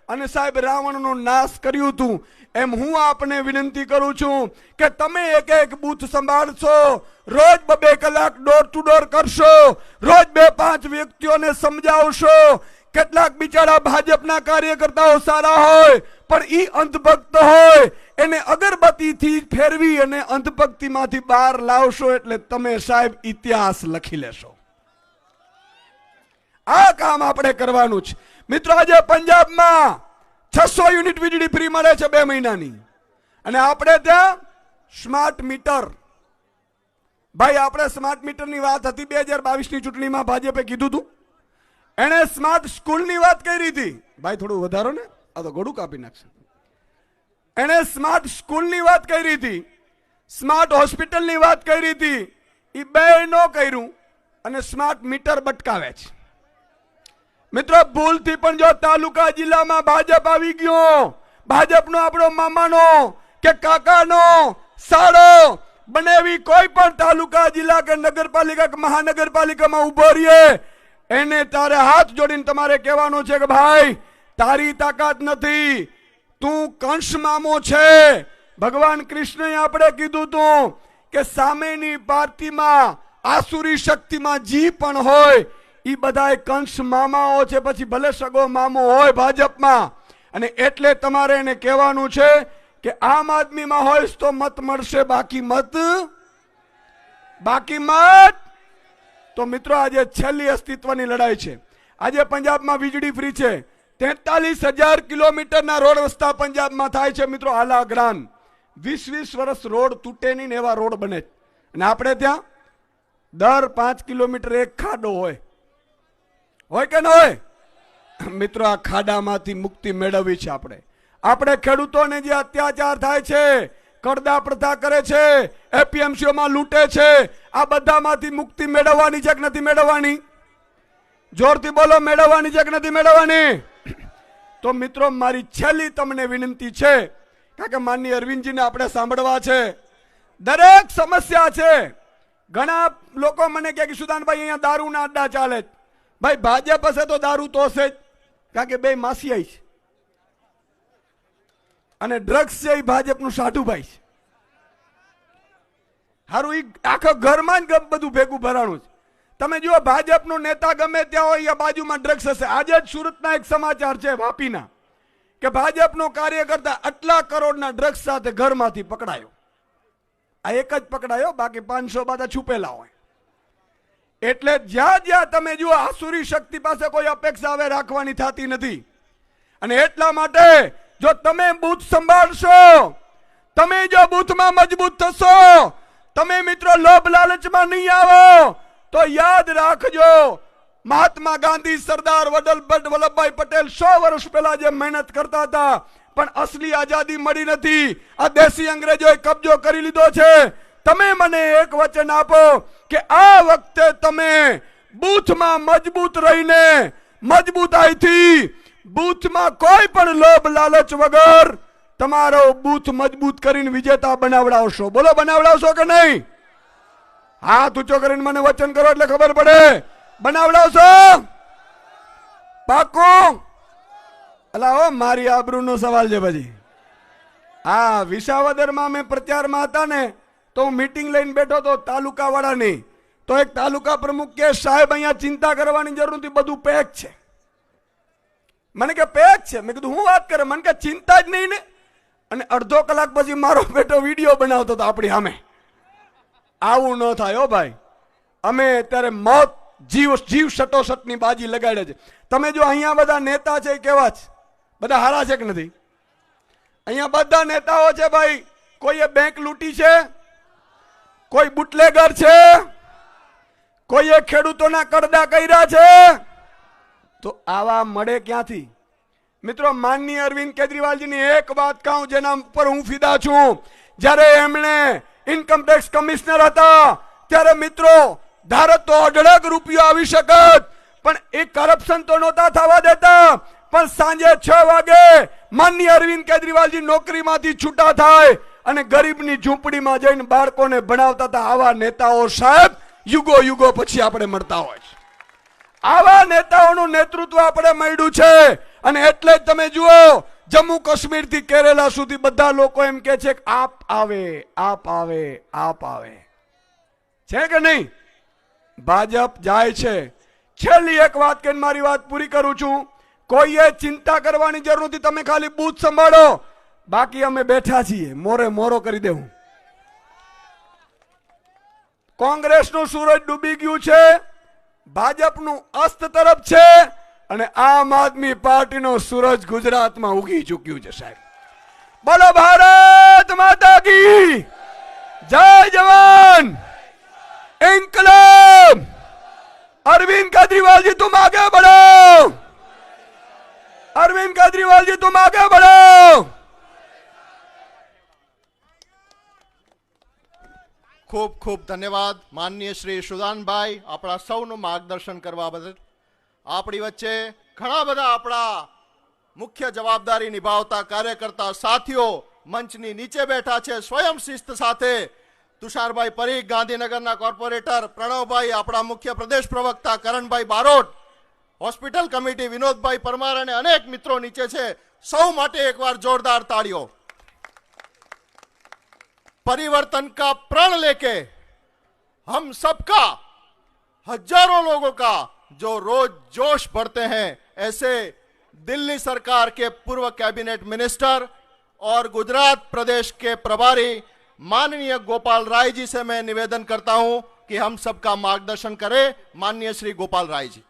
અને સાહેબ રાવણનો નાશ કર્યું હતું. એમ હું આપને વિનંતી કરું છું કે તમે એક એક બૂથ સંભાળશો, રોજ 2 કલાક ડોર ટુ ડોર કરશો, રોજ 2-5 વ્યક્તિઓને સમજાવશો. કેટલાક બિચારા ભાજપના કાર્યકર્તાઓ સારા હોય પણ ઈ અંધભક્ત હોય, એને અગરબત્તીથી ફેરવી અને અંધભક્તિમાંથી બહાર લાવશો એટલે તમે સાહેબ ઇતિહાસ લખી લેશો. આ કામ આપણે કરવાનું છે. મિત્રો આજે પંજાબમાં 600 યુનિટ વીજળી ફ્રી મળે છે 2 મહિનાની, અને આપણે ત્યાં સ્માર્ટ મીટર. ભાઈ આપણે સ્માર્ટ મીટરની વાત હતી 2022ની ચૂંટણીમાં, ભાજપે કીધું હતું. એને સ્માર્ટ સ્કૂલની વાત કરી હતી. ભાઈ થોડું વધારો ને, આ તો ગળું કાપી નાખશે. એને સ્માર્ટ સ્કૂલની વાત કરી હતી, સ્માર્ટ હોસ્પિટલની વાત કરી હતી. એ બે ન કર્યું અને સ્માર્ટ મીટર બટકાવે છે. મિત્રો ભૂલથી પણ જો તાલુકા જિલ્લામાં ભાજપ આવી ગયો, ભાજપનો આપણો મામાનો કે કાકાનો સાળો બનેવી કોઈ પણ તાલુકા જિલ્લા કે નગરપાલિકા કે મહાનગરપાલિકામાં ઉભો રહીએ, એને તારે હાથ જોડીને તમારે કહેવાનું છે કે ભાઈ તારી તાકાત નથી, તું કંસ મામો છે. ભગવાન કૃષ્ણએ આપણે કીધું તું કે સામેની પાર્ટીમાં આસુરી શક્તિમાં જી પણ હોય એ બધા કંસ મામાઓ છે, પછી ભલે સગો મામો હોય ભાજપમાં. અને એટલે તમારે એને કહેવાનું છે કે આમ આદમીમાં હોય તો મત મળશે, બાકી મત. તો મિત્રો આજે છેલ્લી અસ્તિત્વની લડાઈ છે. આજે પંજાબમાં વીજળી ફ્રી છે. 43,000 કિલોમીટરના રોડ રસ્તા પંજાબમાં થાય છે મિત્રો. આલા ગ્રાન 20-20 વર્ષ રોડ તૂટે નહીં એવા રોડ બને. અને આપણે ત્યાં દર 5 કિલોમીટર એક ખાડો હોય કે ન હોય? મિત્રો આ ખાડામાંથી મુક્તિ મેળવવી છે આપણે ખેડૂતોને જે અત્યાચાર થાય છે, કરદા પ્રથા કરે છે, એપીએમસીઓમાં લૂંટે છે, આ બધામાંથી મુક્તિ મેળવવાની છે કે નથી મેળવવાની? જોરથી બોલો, મેળવવાની છે કે નથી મેળવવાની? તો મિત્રો મારી છેલ્લી તમને વિનંતી છે, કારણ કે માનનીય અરવિંદજીને આપણે સાંભળવા છે. દરેક સમસ્યા છે. ઘણા લોકો મને કહે કે સુદાનભાઈ અહીંયા દારૂના અડ્ડા ચાલે છે. ભાઈ ભાજપ હશે તો દારૂ તો હશે જ, કારણ કે બે માસિયાઈ છે. અને ડ્રગ્સ છે એ ભાજપનું સાઢુભાઈ છે. હારું એ આખા ઘરમાં જ બધું ભેગું ભરાણું છે. તમે જુઓ ભાજપનો નેતા ગમે ત્યાં હોય એ બાજુમાં ડ્રગ્સ હશે. આજે જ સુરતના એક સમાચાર છે વાપીના, કે ભાજપનો કાર્યકર્તા આટલા કરોડના ડ્રગ્સ સાથે ઘરમાંથી પકડાયો. આ એક જ પકડાયો, બાકી 500 બધા છુપેલા હોય. એટલે જ્યાં જ્યાં તમે જુઓ આસુરી શક્તિ પાસે કોઈ અપેક્ષા હવે રાખવાની થતી નથી. અને એટલા માટે જો તમે બૂથ સંભાળશો, તમે જો બૂથમાં મજબૂત થશો, તમે મિત્રો લોભ લાલચમાં નહીં આવો, તો યાદ રાખજો મહાત્મા ગાંધી, સરદાર વલ્લભભાઈ પટેલ 100 વર્ષ પહેલા જે મહેનત કરતા હતા, પણ અસલી આઝાદી મળી નથી. આ દેશી અંગ્રેજોએ કબજો કરી લીધો છે. તમે મને એક વચન આપો કે આ વખતે તમે બૂથમાં મજબૂત રહીને, મજબૂતાઈથી બૂથમાં કોઈ પણ લોભ લાલચ વગર તમારો બૂથ મજબૂત કરીને વિજેતા બનાવડાવશો. બોલો, બનાવડાવશો કે નહીં? હાથ ઊંચો કરીને મને વચન કરો એટલે ખબર પડે. બનાવડાવશો? પાક્કું? અલા, મારી આબરૂનો સવાલ છે પછી. હા, વિસાવદરમાં મેં પ્રચારમાં હતા ને, તો હું મીટિંગ લઈને બેઠો તો તાલુકા વાળાની. તો એક તાલુકા પ્રમુખ કે સાહેબ અહીંયા ચિંતા કરવાની જરૂર નથી, બધું પેક છે. મને કે પેક છે? મેં કીધું હું વાત કરે? મને કે ચિંતા જ નહીં ને. અને અડધો કલાક પછી મારો બેટો વિડીયો બનાવતો હતો આપણી સામે. આવું ન થાય હો ભાઈ. અમે અત્યારે મોત જીવ સટોસટની બાજી લગાડે છે. તમે જો અહીંયા બધા નેતા છે કેવા છે? બધા હારા છે કે નથી? અહીંયા બધા નેતાઓ છે ભાઈ. કોઈએ બેંક લૂંટી છે, કોઈ બુટલેગર છે, કોઈએ ખેડૂતોના કરડા કર્યા છે. તો આવા મળે ક્યાંથી? મિત્રો, માનનીય અરવિંદ કેજરીવાલજીની એક વાત કહું જેના ઉપર હું ફિદા છું. જ્યારે એમણે ઇન્કમટેક્સ કમિશનર હતા ત્યારે મિત્રો ધારો તો 1.5 રૂપિયો આવી શકત, પણ એ કરપ્શન તો નહોતા થવા દેતા. પણ સાંજે 6 વાગે માનનીય અરવિંદ કેજરીવાલજી નોકરીમાંથી છૂટા થાય અને ગરીબની ઝૂંપડીમાં જઈને બાળકોને ભણાવતા હતા. આવા નેતાઓ સાહેબ યુગો પછી આપણે મળતા હોય છે. આવા નેતાઓનું નેતૃત્વ આપણે મળ્યું છે. અને એટલે જ તમે જુઓ, જમ્મુ કાશ્મીર થી કેરેલા સુધી બધા લોકો એમ કે છે કે આપ આવે, આપ આવે, આપ આવે. છે કે નહીં? ભાજપ જાય છે. છેલ્લી એક વાત કહીને મારી વાત પૂરી કરું છું. કોઈએ ચિંતા કરવાની જરૂર નથી, તમે ખાલી બૂથ સંભાળો, બાકી અમે બેઠા છીએ. મોરે મોરો કરી દેવું. કોંગ્રેસનું સૂરજ ડૂબી ગયું છે, ભાજપનું અસ્ત તરફ છે, અને આમ આદમી પાર્ટીનો સૂરજ ગુજરાતમાં ઉગી ચૂક્યું છે સાહેબ. બોલો ભારત માતા કી જય. જવાન, ઇન્કલાબ. अरविंद केजरीवाल जी तुम आगे बढ़ो, अरविंद केजरीवाल जी तुम आगे बढ़ो. ખૂબ ખૂબ ધન્યવાદ માનનીય શ્રી સુદાનભાઈ, આપણા સૌનું માર્ગદર્શન કરવા બદલ. આપણી વચ્ચે ઘણા બધા આપણા મુખ્ય જવાબદારી નિભાવતા કાર્યકર્તા સાથીઓ મંચની નીચે બેઠા છે. સ્વયં શિસ્ત સાથે તુષારભાઈ પરીખ, ગાંધીનગરના કોર્પોરેટર પ્રણવભાઈ, આપણા મુખ્ય પ્રદેશ પ્રવક્તા કરણભાઈ બારોટ, હોસ્પિટલ કમિટી વિનોદભાઈ પરમાર અને અનેક મિત્રો નીચે છે. સૌ માટે એકવાર જોરદાર તાળીઓ. परिवर्तन का प्रण लेके हम सबका, हजारों लोगों का जो रोज जोश भरते हैं, ऐसे दिल्ली सरकार के पूर्व कैबिनेट मिनिस्टर और गुजरात प्रदेश के प्रभारी माननीय गोपाल राय जी से मैं निवेदन करता हूं कि हम सबका मार्गदर्शन करें. माननीय श्री गोपाल राय जी.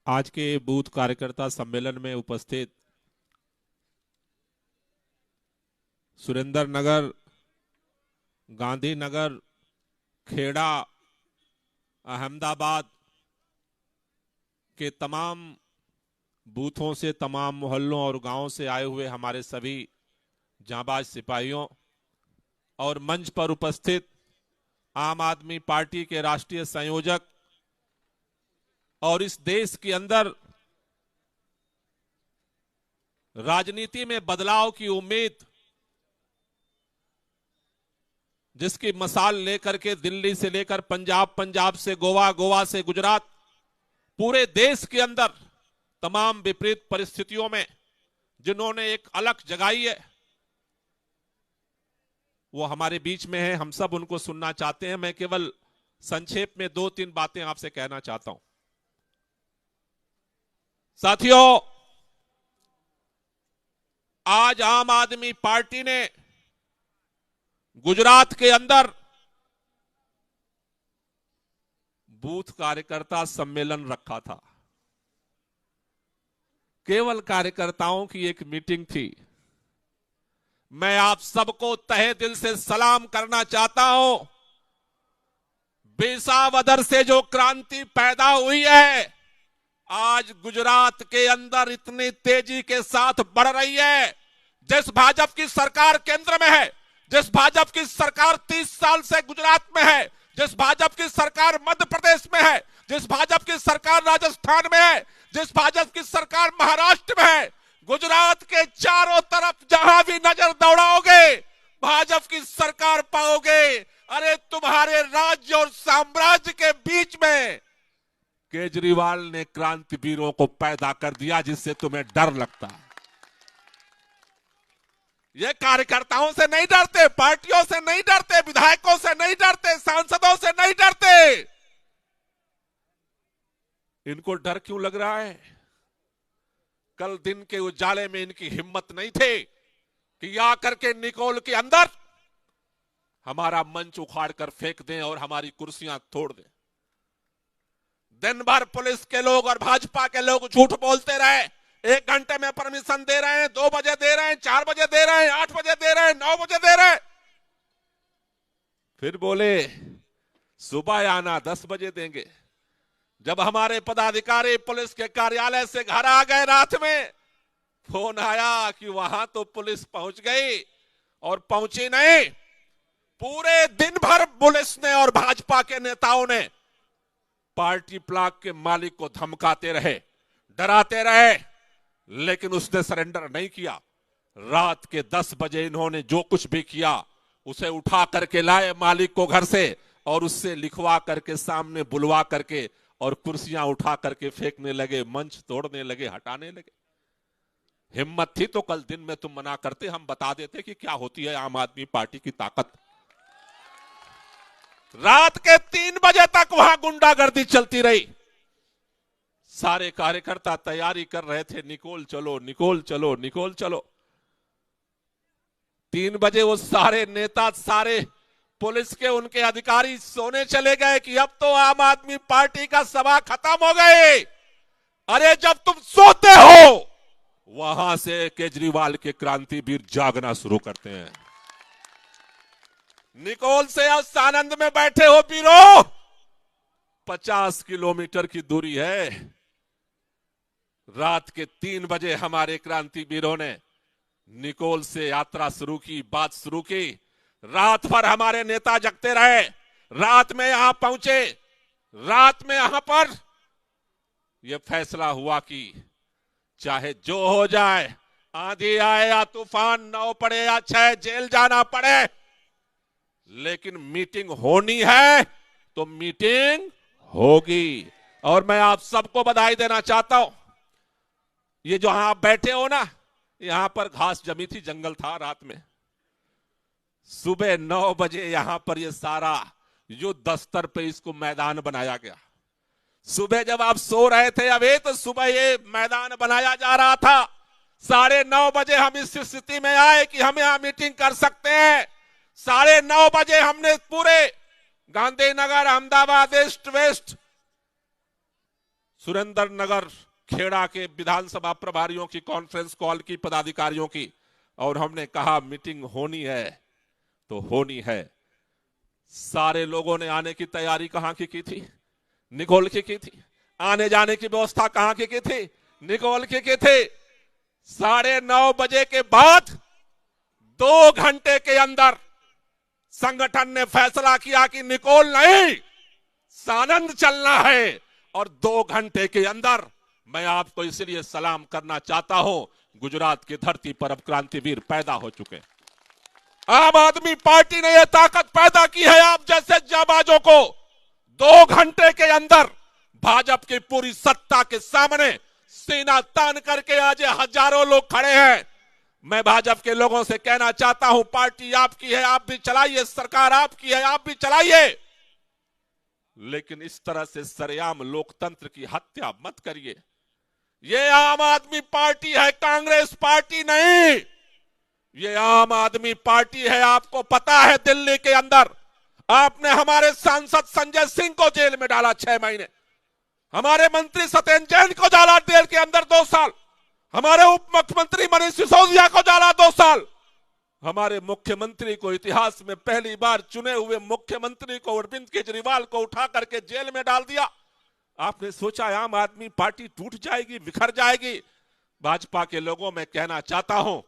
आज के बूथ कार्यकर्ता सम्मेलन में उपस्थित सुरेंद्रनगर, गांधीनगर, खेड़ा, अहमदाबाद के तमाम बूथों से, तमाम मोहल्लों और गांवों से आए हुए हमारे सभी जांबाज सिपाहियों और मंच पर उपस्थित आम आदमी पार्टी के राष्ट्रीय संयोजक और इस देश के अंदर राजनीति में बदलाव की उम्मीद जिसकी मसाल लेकर के दिल्ली से लेकर पंजाब, पंजाब से गोवा, गोवा से गुजरात, पूरे देश के अंदर तमाम विपरीत परिस्थितियों में जिन्होंने एक अलख जगाई है, वो हमारे बीच में है. हम सब उनको सुनना चाहते हैं. मैं केवल संक्षेप में 2-3 बातें आपसे कहना चाहता हूं. साथियों, आज आम आदमी पार्टी ने गुजरात के अंदर बूथ कार्यकर्ता सम्मेलन रखा था। केवल कार्यकर्ताओं की एक मीटिंग थी। मैं आप सबको तहे दिल से सलाम करना चाहता हूं। बेसावदर से जो क्रांति पैदा हुई है, आज गुजरात के अंदर इतनी तेजी के साथ बढ़ रही है। जिस भाजपा की सरकार केंद्र में है, जिस भाजपा की सरकार 30 साल से गुजरात में है, जिस भाजपा की सरकार मध्य प्रदेश में है, जिस भाजपा की सरकार राजस्थान में है, जिस भाजपा की सरकार महाराष्ट्र में है, गुजरात के चारों तरफ जहां भी नजर दौड़ाओगे भाजपा की सरकार पाओगे। अरे तुम्हारे राज्य और साम्राज्य के बीच में केजरीवाल ने क्रांतिवीरों को पैदा कर दिया, जिससे तुम्हें डर लगता है। ये कार्यकर्ताओं से नहीं डरते, पार्टियों से नहीं डरते, विधायकों से नहीं डरते, सांसदों से नहीं डरते। इनको डर क्यों लग रहा है? कल दिन के उजाले में इनकी हिम्मत नहीं थे कि आकर के निकोल के अंदर हमारा मंच उखाड़ कर फेंक दें और हमारी कुर्सियां तोड़ दें। दिन भर पुलिस के लोग और भाजपा के लोग झूठ बोलते रहे। 1 घंटे में परमिशन दे रहे हैं, 2 बजे दे रहे हैं, 4 बजे दे रहे हैं, 8 बजे दे रहे हैं, 9 बजे दे रहे हैं। फिर बोले सुबह आना, 10 बजे देंगे। जब हमारे पदाधिकारी पुलिस के कार्यालय से घर आ गए रात में, फोन आया कि वहां तो पुलिस पहुंच गई, और पहुंची नहीं। पूरे दिन भर पुलिस ने और भाजपा के नेताओं ने पार्टी प्लाक के मालिक को धमकाते रहे, डराते रहे, लेकिन उसने सरेंडर नहीं किया। रात के 10 बजे इन्होंने जो कुछ भी किया उसे उठा करके लाए मालिक को घर से, और उससे लिखवा करके सामने बुलवा करके और कुर्सियां उठा करके फेंकने लगे, मंच तोड़ने लगे, हटाने लगे। हिम्मत थी तो कल दिन में तुम मना करते, हम बता देते कि क्या होती है आम आदमी पार्टी की ताकत। रात के 3 बजे तक वहां गुंडागर्दी चलती रही। सारे कार्यकर्ता तैयारी कर रहे थे, निकोल चलो, निकोल चलो, निकोल चलो। 3 बजे वो सारे नेता, सारे पुलिस के उनके अधिकारी सोने चले गए कि अब तो आम आदमी पार्टी का सभा खत्म हो गई। अरे जब तुम सोते हो वहां से केजरीवाल के क्रांतिवीर जागना शुरू करते हैं। निकोल से अब सानंद में बैठे हो वीरों, 50 किलोमीटर की दूरी है। रात के 3 बजे हमारे क्रांतिवीरों ने निकोल से यात्रा शुरू की, बात शुरू की। रात भर हमारे नेता जगते रहे, रात में यहां पहुंचे। रात में यहां पर यह फैसला हुआ कि चाहे जो हो जाए, आंधी आए या तूफान, 9 पड़े या 6, जेल जाना पड़े, लेकिन मीटिंग होनी है तो मीटिंग होगी। और मैं आप सबको बधाई देना चाहता हूं। ये जो आप बैठे हो ना, यहां पर घास जमी थी, जंगल था रात में। सुबह 9 बजे यहां पर ये सारा युद्ध स्तर पे इसको मैदान बनाया गया। सुबह जब आप सो रहे थे अभी, तो सुबह ये मैदान बनाया जा रहा था। 9:30 बजे हम इस स्थिति में आए कि हम यहां मीटिंग कर सकते हैं। 9:30 बजे हमने पूरे गांधीनगर, अहमदाबाद ईस्ट, वेस्ट, सुरेंद्र नगर, खेड़ा के विधानसभा प्रभारियों की कॉन्फ्रेंस कॉल की, पदाधिकारियों की, और हमने कहा मीटिंग होनी है तो होनी है। सारे लोगों ने आने की तैयारी कहां की थी? निकोल की थी। आने जाने की व्यवस्था कहां की थी? निकोल की थी। 9:30 बजे के बाद 2 घंटे के अंदर संगठन ने फैसला किया कि निकोल नहीं, सानंद चलना है। और 2 घंटे के अंदर मैं आपको इसलिए सलाम करना चाहता हूं, गुजरात की धरती पर अब क्रांतिवीर पैदा हो चुके। आम आदमी पार्टी ने यह ताकत पैदा की है आप जैसे जाबाजों को 2 घंटे के अंदर भाजपा की पूरी सत्ता के सामने सीना तान करके आज हजारों लोग खड़े हैं। मैं भाजपा के लोगों से कहना चाहता हूं, पार्टी आपकी है, आप भी चलाइए, सरकार आपकी है, आप भी चलाइए, लेकिन इस तरह से सरेआम लोकतंत्र की हत्या मत करिए। ये आम आदमी पार्टी है, कांग्रेस पार्टी नहीं। ये आम आदमी पार्टी है। आपको पता है दिल्ली के अंदर आपने हमारे सांसद संजय सिंह को जेल में डाला 6 महीने, हमारे मंत्री सत्येंद्र जैन को डाला जेल के अंदर 2 साल, हमारे उप मुख्यमंत्री मनीष सिसोदिया को डाला 2 साल, हमारे मुख्यमंत्री को इतिहास में पहली बार चुने हुए मुख्यमंत्री को अरविंद केजरीवाल को उठा करके जेल में डाल दिया। आपने सोचा आम आदमी पार्टी टूट जाएगी, बिखर जाएगी? भाजपा के लोगों में कहना चाहता हूं,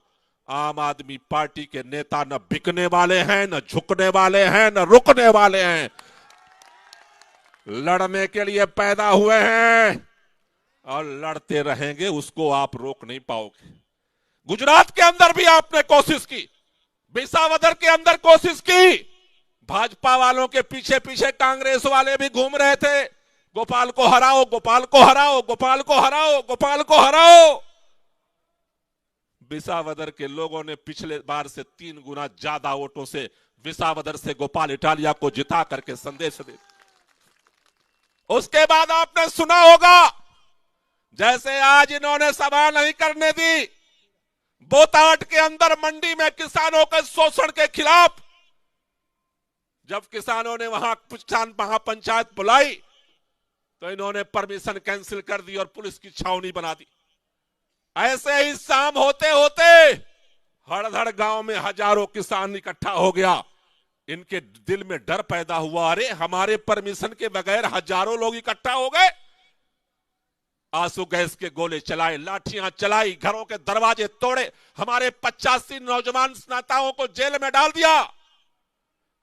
आम आदमी पार्टी के नेता न बिकने वाले हैं, न झुकने वाले हैं, न रुकने वाले हैं। लड़ने के लिए पैदा हुए हैं और लड़ते रहेंगे, उसको आप रोक नहीं पाओगे। गुजरात के अंदर भी आपने कोशिश की, विसावदर के अंदर कोशिश की, भाजपा वालों के पीछे पीछे कांग्रेस वाले भी घूम रहे थे, गोपाल को हराओ, गोपाल को हराओ, गोपाल को हराओ, गोपाल को हराओ। विसावदर के लोगों ने पिछले बार से 3 गुना ज्यादा वोटों से विसावदर से गोपाल इटालिया को जिता करके संदेश दे। उसके बाद आपने सुना होगा, जैसे आज इन्होंने सभा नहीं करने दी, बोताट के अंदर मंडी में किसानों के शोषण के खिलाफ जब किसानों ने वहां किसान महापंचायत बुलाई तो इन्होंने परमिशन कैंसिल कर दी और पुलिस की छावनी बना दी। ऐसे ही शाम होते होते हड़धड़ गांव में हजारों किसान इकट्ठा हो गया। इनके दिल में डर पैदा हुआ, अरे हमारे परमिशन के बगैर हजारों लोग इकट्ठा हो गए। आंसू गैस के गोले चलाए, लाठियां चलाई, घरों के दरवाजे तोड़े, हमारे 85 नौजवान स्नाताओं को जेल में डाल दिया।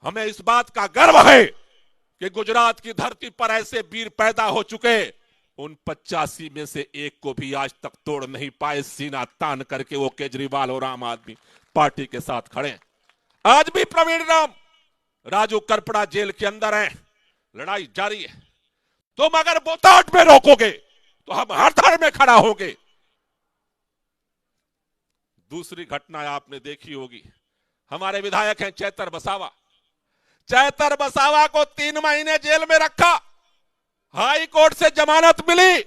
हमें इस बात का गर्व है कि गुजरात की धरती पर ऐसे वीर पैदा हो चुके, उन 85 में से एक को भी आज तक तोड़ नहीं पाए। सीना तान करके वो केजरीवाल और आम आदमी पार्टी के साथ खड़े हैं। आज भी प्रवीण राम, राजू करपड़ा जेल के अंदर हैं, लड़ाई जारी है। तुम अगर बोताट में रोकोगे तो हम हड़धड़ में खड़ा होंगे। दूसरी घटना आपने देखी होगी, हमारे विधायक हैं चैतर बसावा। चैतर बसावा को 3 महीने जेल में रखा, हाई कोर्ट से जमानत मिली।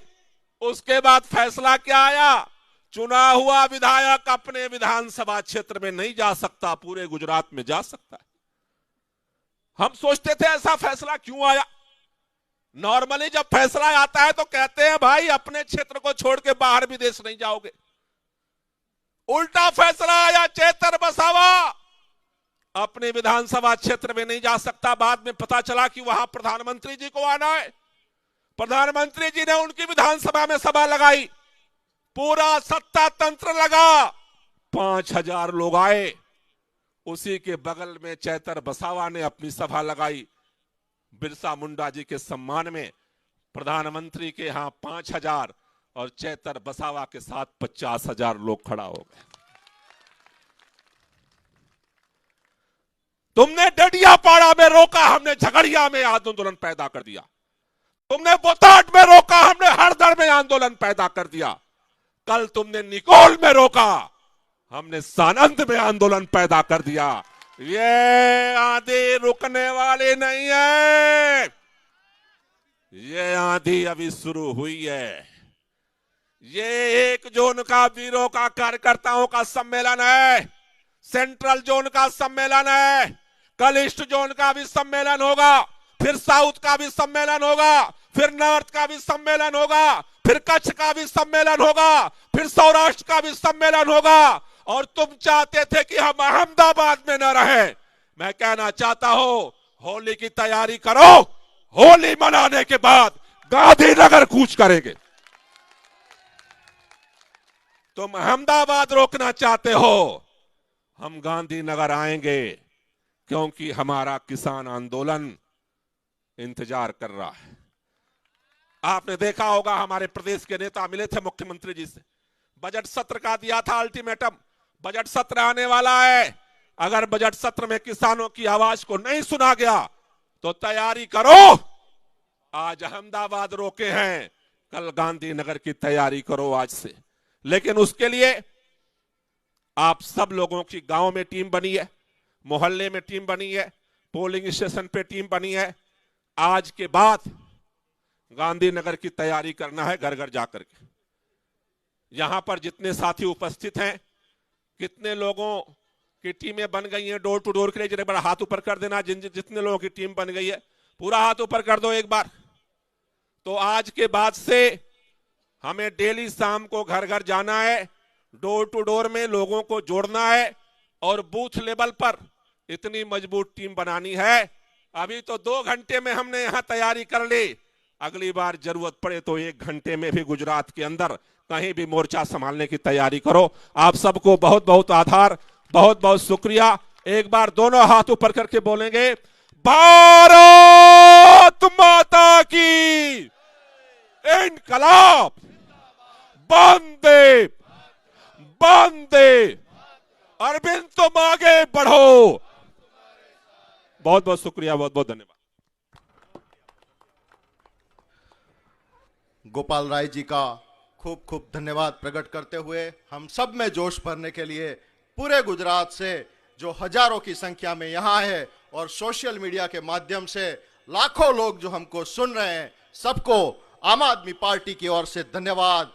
उसके बाद फैसला क्या आया? चुना हुआ विधायक अपने विधानसभा क्षेत्र में नहीं जा सकता, पूरे गुजरात में जा सकता है। हम सोचते थे ऐसा फैसला क्यों आया। नॉर्मली जब फैसला आता है तो कहते हैं भाई अपने क्षेत्र को छोड़ के बाहर विदेश नहीं जाओगे। उल्टा फैसला आया, चैतर बसावा अपने विधानसभा क्षेत्र में नहीं जा सकता। बाद में पता चला कि वहां प्रधानमंत्री जी को आना है। प्रधानमंत्री जी ने उनकी विधानसभा में सभा लगाई, पूरा सत्ता तंत्र लगा, 5000 लोग आए। उसी के बगल में चैतर बसावा ने अपनी सभा लगाई, बिरसा मुंडा जी के सम्मान में। प्रधानमंत्री के यहां 5000 और चैतर बसावा के साथ 50,000 लोग खड़ा हो गए। तुमने डडियापाड़ा में रोका, हमने झगड़िया में आंदोलन पैदा कर दिया। तुमने बोताट में रोका, हमने हड़धड़ में आंदोलन पैदा कर दिया। कल तुमने निकोल में रोका, हमने सानंद में आंदोलन पैदा कर दिया। ये आंधी रुकने वाली नहीं है, ये आंधी अभी शुरू हुई है। ये 1 जोन का वीरों का कार्यकर्ताओं का सम्मेलन है, सेंट्रल जोन का सम्मेलन है, कल ईस्ट जोन का भी सम्मेलन होगा, फिर साउथ का भी सम्मेलन होगा, फिर नॉर्थ का भी सम्मेलन होगा, फिर कच्छ का भी सम्मेलन होगा, फिर सौराष्ट्र का भी सम्मेलन होगा। और तुम चाहते थे कि हम अहमदाबाद में न रहे। मैं कहना चाहता हूं, होली की तैयारी करो, होली मनाने के बाद गांधीनगर कूच करेंगे। तुम अहमदाबाद रोकना चाहते हो, हम गांधीनगर आएंगे, क्योंकि हमारा किसान आंदोलन इंतजार कर रहा है। आपने देखा होगा, हमारे प्रदेश के नेता मिले थे मुख्यमंत्री जी से, बजट सत्र का दिया था अल्टीमेटम। बजट सत्र आने वाला है, अगर बजट सत्र में किसानों की आवाज को नहीं सुना गया तो तैयारी करो। आज अहमदाबाद रोके हैं, कल गांधीनगर की तैयारी करो आज से। लेकिन उसके लिए आप सब लोगों की गांव में टीम बनी है, मोहल्ले में टीम बनी है, पोलिंग स्टेशन पे टीम बनी है। आज के बाद गांधीनगर की तैयारी करना है, घर घर जाकर के। यहां पर जितने साथी उपस्थित हैं, कितने लोगों कि टीमें बन गई हैं डोर टू डोर के लिए, जरा बड़ा हाथ ऊपर कर देना जितने लोगों की टीम बन गई है, पूरा हाथ ऊपर कर दो एक बार। तो आज के बाद से हमें डेली शाम को घर घर जाना है, डोर टू डोर में लोगों को जोड़ना है और बूथ लेवल पर इतनी मजबूत टीम बनानी है। अभी तो 2 घंटे में हमने यहां तैयारी कर ली, अगली बार जरूरत पड़े तो 1 घंटे में भी गुजरात के अंदर कहीं भी मोर्चा संभालने की तैयारी करो। आप सबको बहुत बहुत आभार, बहुत बहुत शुक्रिया। एक बार दोनों हाथ ऊपर करके बोलेंगे, भारत माता की, इनकलाब, वंदे वंदे, अरविंद तुम आगे बढ़ो। बहुत बहुत शुक्रिया, बहुत बहुत धन्यवाद। गोपाल राय जी का खूब खूब धन्यवाद प्रकट करते हुए हम सब में जोश भरने के लिए पूरे गुजरात से जो हजारों की संख्या में यहाँ है और सोशल मीडिया के माध्यम से लाखों लोग जो हमको सुन रहे हैं, सबको आम आदमी पार्टी की ओर से धन्यवाद।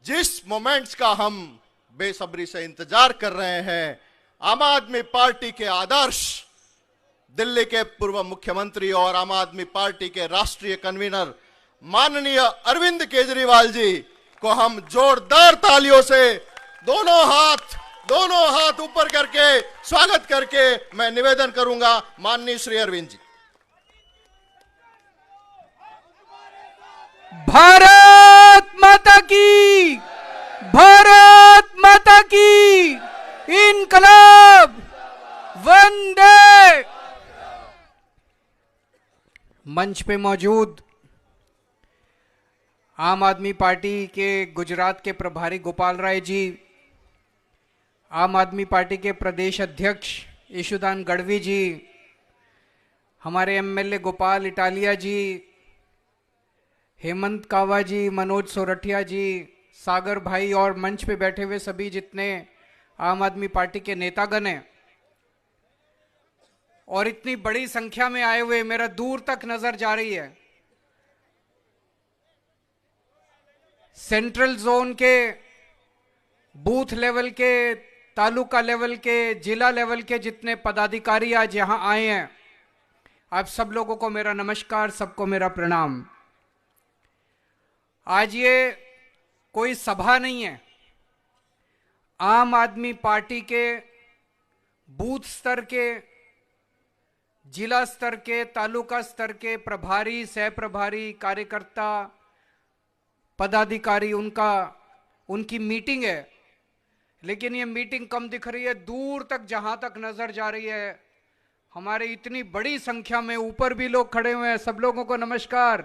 जिस मोमेंट्स का हम बेसब्री से इंतजार कर रहे हैं, आम आदमी पार्टी के आदर्श दिल्ली के पूर्व मुख्यमंत्री और आम आदमी पार्टी के राष्ट्रीय कन्वीनर माननीय अरविंद केजरीवाल जी को हम जोरदार तालियों से दोनों हाथ ऊपर करके स्वागत करके मैं निवेदन करूंगा, माननीय श्री अरविंद जी। भारत माता की, भारत माता की, इनकलाब, वंदे। मंच पे मौजूद आम आदमी पार्टी के गुजरात के प्रभारी गोपाल राय जी, आम आदमी पार्टी के प्रदेश अध्यक्ष ईशुदान गढ़वी जी, हमारे एमएलए गोपाल इटालिया जी, हेमंत कावा जी, मनोज सोरठिया जी, सागर भाई और मंच पे बैठे हुए सभी जितने आम आदमी पार्टी के नेतागण हैं और इतनी बड़ी संख्या में आए हुए, मेरा दूर तक नजर जा रही है। सेंट्रल जोन के, बूथ लेवल के, तालुका लेवल के, जिला लेवल के जितने पदाधिकारी आज यहां आए हैं, आप सब लोगों को मेरा नमस्कार, सबको मेरा प्रणाम। आज ये कोई सभा नहीं है, आम आदमी पार्टी के बूथ स्तर के, जिला स्तर के, तालुका स्तर के प्रभारी, सह प्रभारी, कार्यकर्ता, पदाधिकारी, उनकी मीटिंग है। लेकिन ये मीटिंग कम दिख रही है, दूर तक जहां तक नजर जा रही है हमारे इतनी बड़ी संख्या में ऊपर भी लोग खड़े हुए हैं। सब लोगों को नमस्कार,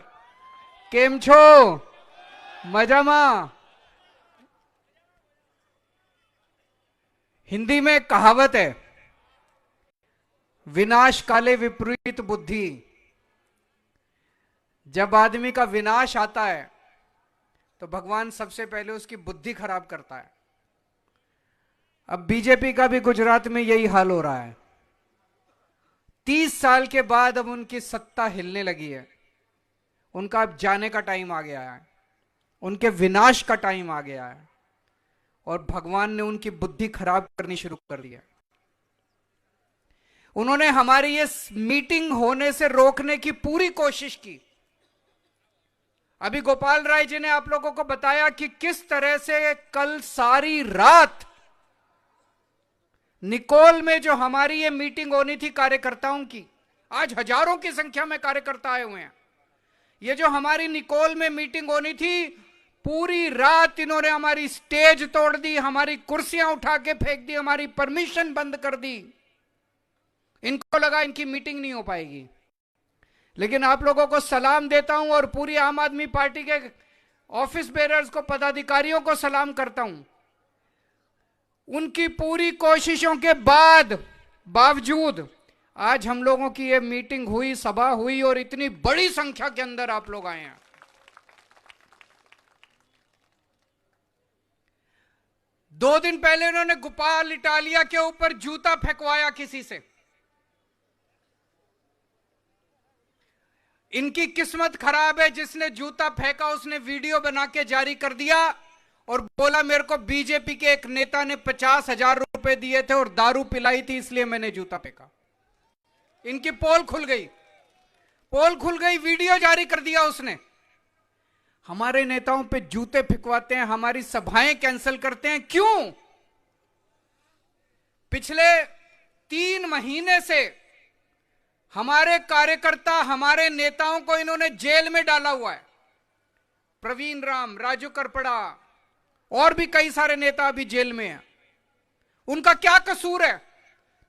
केम छो, मजामा। हिंदी में कहावत है, विनाश काले विपरीत बुद्धि। जब आदमी का विनाश आता है तो भगवान सबसे पहले उसकी बुद्धि खराब करता है। अब बीजेपी का भी गुजरात में यही हाल हो रहा है। 30 साल के बाद अब उनकी सत्ता हिलने लगी है, उनका अब जाने का टाइम आ गया है, उनके विनाश का टाइम आ गया है और भगवान ने उनकी बुद्धि खराब करनी शुरू कर दी है। उन्होंने हमारी ये मीटिंग होने से रोकने की पूरी कोशिश की। अभी गोपाल राय जी ने आप लोगों को बताया कि किस तरह से कल सारी रात निकोल में जो हमारी ये मीटिंग होनी थी कार्यकर्ताओं की, आज हजारों की संख्या में कार्यकर्ता आए हुए हैं। ये जो हमारी निकोल में मीटिंग होनी थी, पूरी रात इन्होंने हमारी स्टेज तोड़ दी, हमारी कुर्सियां उठा के फेंक दी, हमारी परमिशन बंद कर दी। इनको लगा इनकी मीटिंग नहीं हो पाएगी। लेकिन आप लोगों को सलाम देता हूं और पूरी आम आदमी पार्टी के ऑफिस बेरर्स को, पदाधिकारियों को सलाम करता हूं। उनकी पूरी कोशिशों के बावजूद आज हम लोगों की ये मीटिंग हुई, सभा हुई और इतनी बड़ी संख्या के अंदर आप लोग आए हैं। दो दिन पहले उन्होंने गोपाल इटालिया के ऊपर जूता फेंकवाया किसी से। इनकी किस्मत खराब है, जिसने जूता फेंका उसने वीडियो बना के जारी कर दिया और बोला मेरे को बीजेपी के एक नेता ने 50,000 रुपए दिए थे और दारू पिलाई थी इसलिए मैंने जूता फेंका। इनकी पोल खुल गई, वीडियो जारी कर दिया उसने। हमारे नेताओं पे जूते फेंकवाते हैं, हमारी सभाएं कैंसिल करते हैं, क्यों? पिछले 3 महीने से हमारे कार्यकर्ता, हमारे नेताओं को इन्होंने जेल में डाला हुआ है। प्रवीण राम, राजू करपड़ा और भी कई सारे नेता अभी जेल में हैं। उनका क्या कसूर है?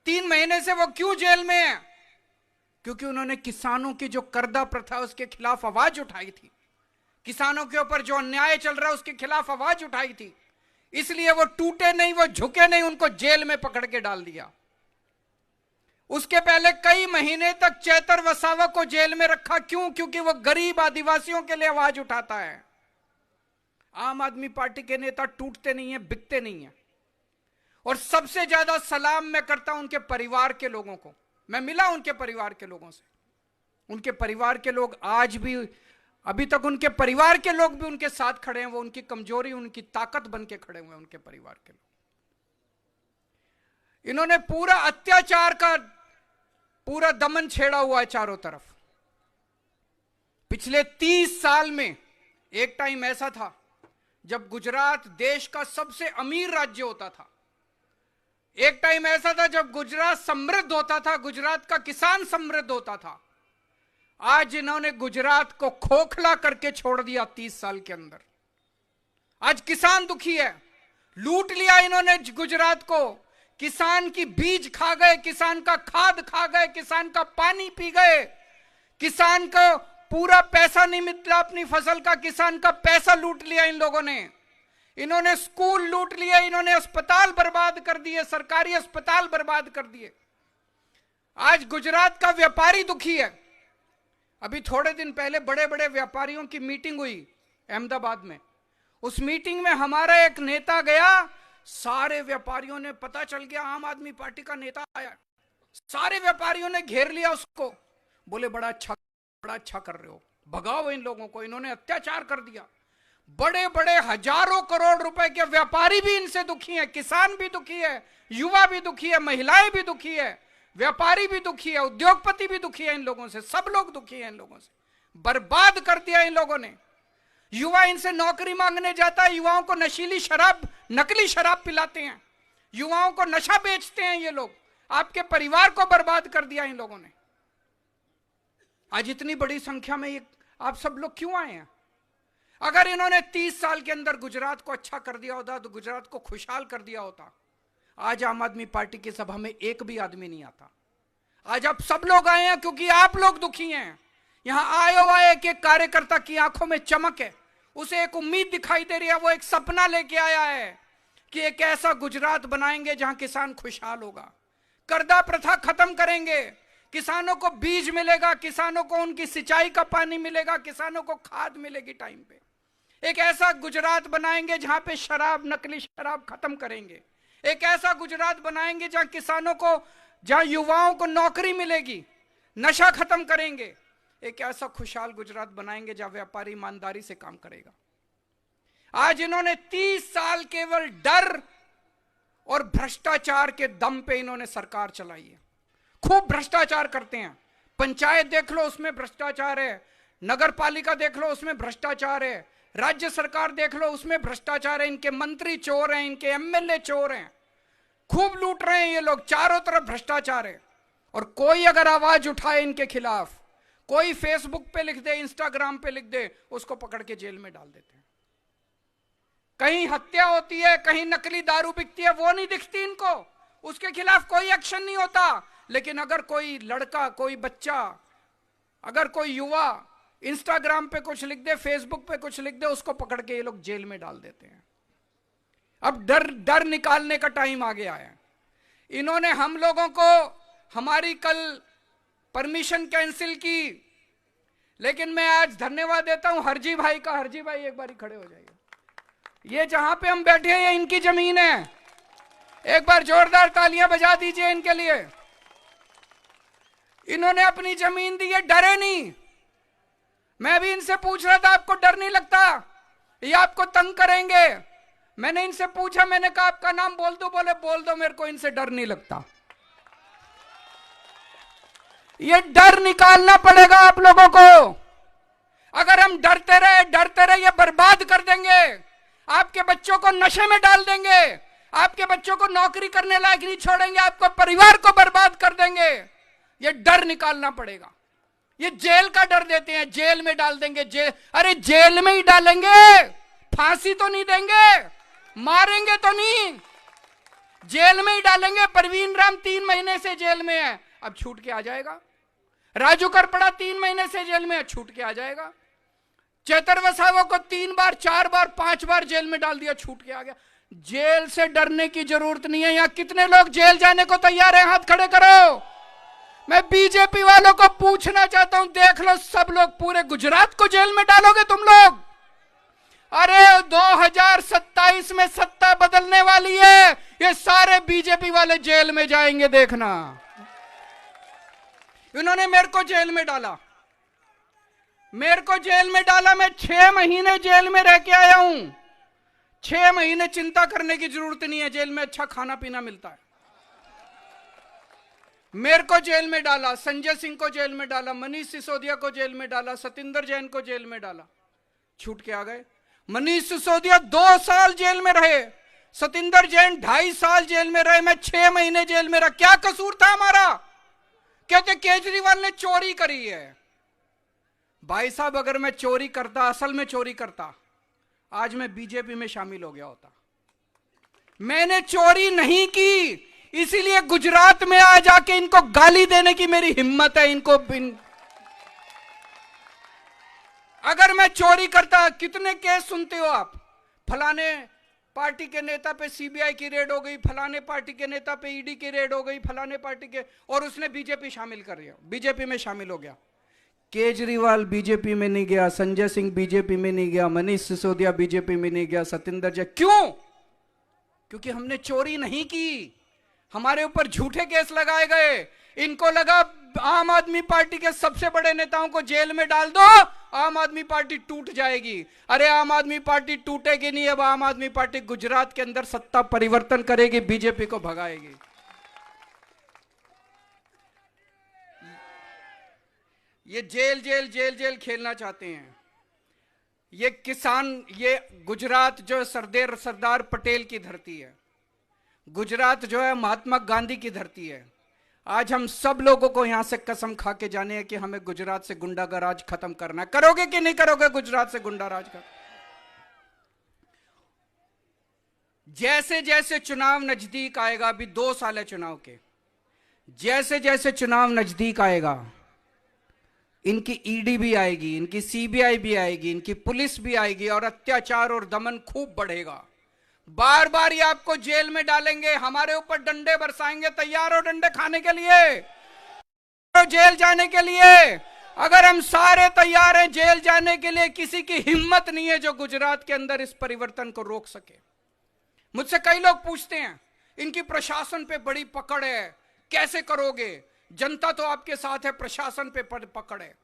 3 महीने से वो क्यों जेल में है? क्योंकि उन्होंने किसानों की जो कर्जा प्रथा उसके खिलाफ आवाज उठाई थी, किसानों के ऊपर जो अन्याय चल रहा है उसके खिलाफ आवाज उठाई थी। इसलिए वो टूटे नहीं, वो झुके नहीं, उनको जेल में पकड़ के डाल दिया। उसके पहले कई महीने तक चैतर वसावा को जेल में रखा, क्यों? क्योंकि वो गरीब आदिवासियों के लिए आवाज उठाता है। आम आदमी पार्टी के नेता टूटते नहीं है, बिकते नहीं है। और सबसे ज्यादा सलाम मैं करता हूं उनके परिवार के लोगों को। मैं मिला उनके परिवार के लोगों से। उनके परिवार के लोग आज भी, अभी तक उनके परिवार के लोग भी उनके साथ खड़े हैं। वो उनकी कमजोरी, उनकी ताकत बन के खड़े हुए हैं उनके परिवार के लोग। इन्होंने पूरा अत्याचार का पूरा दमन छेड़ा हुआ है चारों तरफ। पिछले 30 साल में एक टाइम ऐसा था जब गुजरात देश का सबसे अमीर राज्य होता था। एक टाइम ऐसा था जब गुजरात समृद्ध होता था, गुजरात का किसान समृद्ध होता था। आज इन्होंने गुजरात को खोखला करके छोड़ दिया 30 साल के अंदर। आज किसान दुखी है। लूट लिया इन्होंने गुजरात को। किसान की बीज खा गए, किसान का खाद खा गए, किसान का पानी पी गए। किसान को पूरा पैसा नहीं मिला अपनी फसल का, किसान का पैसा लूट लिया इन लोगों ने। इन्होंने स्कूल लूट लिए, इन्होंने अस्पताल बर्बाद कर दिए, सरकारी अस्पताल बर्बाद कर दिए। आज गुजरात का व्यापारी दुखी है। अभी थोड़े दिन पहले बड़े बड़े व्यापारियों की मीटिंग हुई अहमदाबाद में। उस मीटिंग में हमारा एक नेता गया, सारे व्यापारियों ने, पता चल गया आम आदमी पार्टी का नेता आया, सारे व्यापारियों ने घेर लिया उसको। बोले बड़ा अच्छा कर रहे हो, भगाओ इन लोगों को, इन्होंने अत्याचार कर दिया। बड़े बड़े हजारों करोड़ रुपए के व्यापारी भी इनसे दुखी हैं, किसान भी दुखी है, युवा भी दुखी है, महिलाएं भी दुखी है, व्यापारी भी दुखी है, उद्योगपति भी दुखी है इन लोगों से। सब लोग दुखी हैं इन लोगों से। बर्बाद कर दिया इन लोगों ने। युवा इनसे नौकरी मांगने जाता है, युवाओं को नशीली शराब, नकली शराब पिलाते हैं, युवाओं को नशा बेचते हैं ये लोग। आपके परिवार को बर्बाद कर दिया इन लोगों ने। आज इतनी बड़ी संख्या में ये आप सब लोग क्यों आए हैं? अगर इन्होंने 30 साल के अंदर गुजरात को अच्छा कर दिया होता, तो गुजरात को खुशहाल कर दिया होता, आज आम आदमी पार्टी की सभा में एक भी आदमी नहीं आता। आज आप सब लोग आए हैं क्योंकि आप लोग दुखी हैं। यहां आए हुआ एक एक कार्यकर्ता की आंखों में चमक है, उसे एक उम्मीद दिखाई दे रही है। वो एक सपना लेके आया है कि एक ऐसा गुजरात बनाएंगे जहां किसान खुशहाल होगा, कर्जा प्रथा खत्म करेंगे, किसानों को बीज मिलेगा, किसानों को उनकी सिंचाई का पानी मिलेगा, किसानों को खाद मिलेगी टाइम पे। एक ऐसा गुजरात बनाएंगे जहां पे शराब, नकली शराब खत्म करेंगे। एक ऐसा गुजरात बनाएंगे जहां किसानों को, जहां युवाओं को नौकरी मिलेगी, नशा खत्म करेंगे। एक ऐसा खुशहाल गुजरात बनाएंगे जहां व्यापारी ईमानदारी से काम करेगा। आज इन्होंने 30 साल केवल डर और भ्रष्टाचार के दम पे इन्होंने सरकार चलाई है। खूब भ्रष्टाचार करते हैं। पंचायत देख लो उसमें भ्रष्टाचार है, नगर पालिका देख लो उसमें भ्रष्टाचार है, राज्य सरकार देख लो उसमें भ्रष्टाचार है। इनके मंत्री चोर हैं, इनके एमएलए चोर हैं, खूब लूट रहे हैं ये लोग, चारों तरफ भ्रष्टाचार है। और कोई अगर आवाज उठाए इनके खिलाफ, कोई फेसबुक पे लिख दे, इंस्टाग्राम पे लिख दे, उसको पकड़ के जेल में डाल देते हैं। कहीं हत्या होती है, कहीं नकली दारू बिकती है, वो नहीं दिखती इनको, उसके खिलाफ कोई एक्शन नहीं होता। लेकिन अगर कोई लड़का, कोई बच्चा, अगर कोई युवा इंस्टाग्राम पे कुछ लिख दे, फेसबुक पे कुछ लिख दे, उसको पकड़ के ये लोग जेल में डाल देते हैं। अब डर निकालने का टाइम आ गया है। इन्होंने हम लोगों को, हमारी कल परमिशन कैंसिल की, लेकिन मैं आज धन्यवाद देता हूं हरजी भाई का। हरजी भाई एक बार खड़े हो जाइए। ये जहां पे हम बैठे हैं ये इनकी जमीन है। एक बार जोरदार तालियां बजा दीजिए इनके लिए। इन्होंने अपनी जमीन दी है, डरे नहीं। मैं भी इनसे पूछ रहा था, आपको डर नहीं लगता? ये आपको तंग करेंगे, मैंने इनसे पूछा, मैंने कहा आपका नाम बोल दो, बोले बोल दो, मेरे को इनसे डर नहीं लगता। ये डर निकालना पड़ेगा आप लोगों को। अगर हम डरते रहे ये बर्बाद कर देंगे। आपके बच्चों को नशे में डाल देंगे, आपके बच्चों को नौकरी करने लायक नहीं छोड़ेंगे, आपको परिवार को बर्बाद कर देंगे। ये डर निकालना पड़ेगा। ये जेल का डर देते हैं, जेल में डाल देंगे, जेल, अरे जेल में ही डालेंगे, फांसी तो नहीं देंगे, मारेंगे तो नहीं, जेल में ही डालेंगे। परवीन राम 3 महीने से जेल में है, अब छूट के आ जाएगा। राजू करपड़ा 3 महीने से जेल में है, छूट के आ जाएगा। चेतर वसावा को 3 बार 4 बार 5 बार जेल में डाल दिया, छूट के आ गया। जेल से डरने की जरूरत नहीं है। यहां कितने लोग जेल जाने को तैयार हैं? हाथ खड़े करो। मैं बीजेपी वालों को पूछना चाहता हूं, देख लो, सब लोग पूरे गुजरात को जेल में डालोगे तुम लोग? अरे 2027 में सत्ता बदलने वाली है, ये सारे बीजेपी वाले जेल में जाएंगे, देखना। इन्होंने मेरे को जेल में डाला, मेरे को जेल में डाला। मैं 6 महीने जेल में रह के आया हूं। 6 महीने चिंता करने की जरूरत नहीं है, जेल में अच्छा खाना पीना मिलता है। मेरे को जेल में डाला, संजय सिंह को जेल में डाला, मनीष सिसोदिया को जेल में डाला, सतिंदर जैन को जेल में डाला, छूट के आ गए। मनीष सिसोदिया 2 साल जेल में रहे, सतिंदर जैन 2.5 साल जेल में रहे, मैं 6 महीने जेल में रहा। क्या कसूर था हमारा? कहते केजरीवाल ने चोरी करी है। भाई साहब, अगर मैं चोरी करता, असल में चोरी करता, आज मैं बीजेपी में शामिल हो गया होता। मैंने चोरी नहीं की, इसीलिए गुजरात में आ जाके इनको गाली देने की मेरी हिम्मत है। इनको अगर मैं चोरी करता, कितने केस सुनते हो आप? फलाने पार्टी के नेता पे सीबीआई की रेड हो गई, फलाने पार्टी के नेता पे ईडी की रेड हो गई, फलाने पार्टी के, और उसने बीजेपी शामिल कर लिया, बीजेपी में शामिल हो गया। केजरीवाल बीजेपी में नहीं गया, संजय सिंह बीजेपी में नहीं गया, मनीष सिसोदिया बीजेपी में नहीं गया, सतिंदर जैन। क्यों? क्योंकि हमने चोरी नहीं की, हमारे ऊपर झूठे केस लगाए गए। इनको लगा आम आदमी पार्टी के सबसे बड़े नेताओं को जेल में डाल दो, आम आदमी पार्टी टूट जाएगी। अरे आम आदमी पार्टी टूटेगी नहीं, अब आम आदमी पार्टी गुजरात के अंदर सत्ता परिवर्तन करेगी, बीजेपी को भगाएगी। ये जेल जेल जेल जेल खेलना चाहते हैं। ये किसान, ये गुजरात जो सरदार पटेल की धरती है, गुजरात जो है महात्मा गांधी की धरती है। आज हम सब लोगों को यहां से कसम खा के जाने हैं कि हमें गुजरात से गुंडाराज खत्म करना है। करोगे कि नहीं करोगे गुजरात से गुंडाराज का? जैसे जैसे चुनाव नजदीक आएगा, अभी 2 साल है चुनाव के, जैसे जैसे चुनाव नजदीक आएगा, इनकी ईडी भी आएगी, इनकी सीबीआई भी आएगी, इनकी पुलिस भी आएगी, और अत्याचार और दमन खूब बढ़ेगा। बार बार ये आपको जेल में डालेंगे, हमारे ऊपर डंडे बरसाएंगे। तैयार हो डंडे खाने के लिए, जेल जाने के लिए? अगर हम सारे तैयार हैं जेल जाने के लिए, किसी की हिम्मत नहीं है जो गुजरात के अंदर इस परिवर्तन को रोक सके। मुझसे कई लोग पूछते हैं, इनकी प्रशासन पे बड़ी पकड़ है, कैसे करोगे? जनता तो आपके साथ है, प्रशासन पे पकड़ है।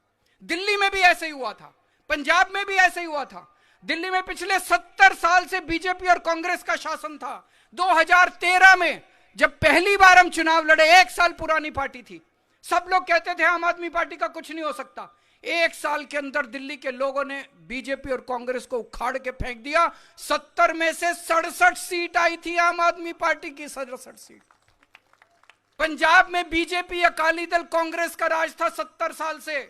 दिल्ली में भी ऐसे ही हुआ था, पंजाब में भी ऐसे ही हुआ था। दिल्ली में पिछले 70 साल से बीजेपी और कांग्रेस का शासन था। 2013 में जब पहली बार हम चुनाव लड़े, 1 साल पुरानी पार्टी थी, सब लोग कहते थे आम आदमी पार्टी का कुछ नहीं हो सकता। 1 साल के अंदर दिल्ली के लोगों ने बीजेपी और कांग्रेस को उखाड़ के फेंक दिया। 70 में से 67 सीट आई थी आम आदमी पार्टी की, 67 सीट। पंजाब में बीजेपी, अकाली दल, कांग्रेस का राज था 70 साल से।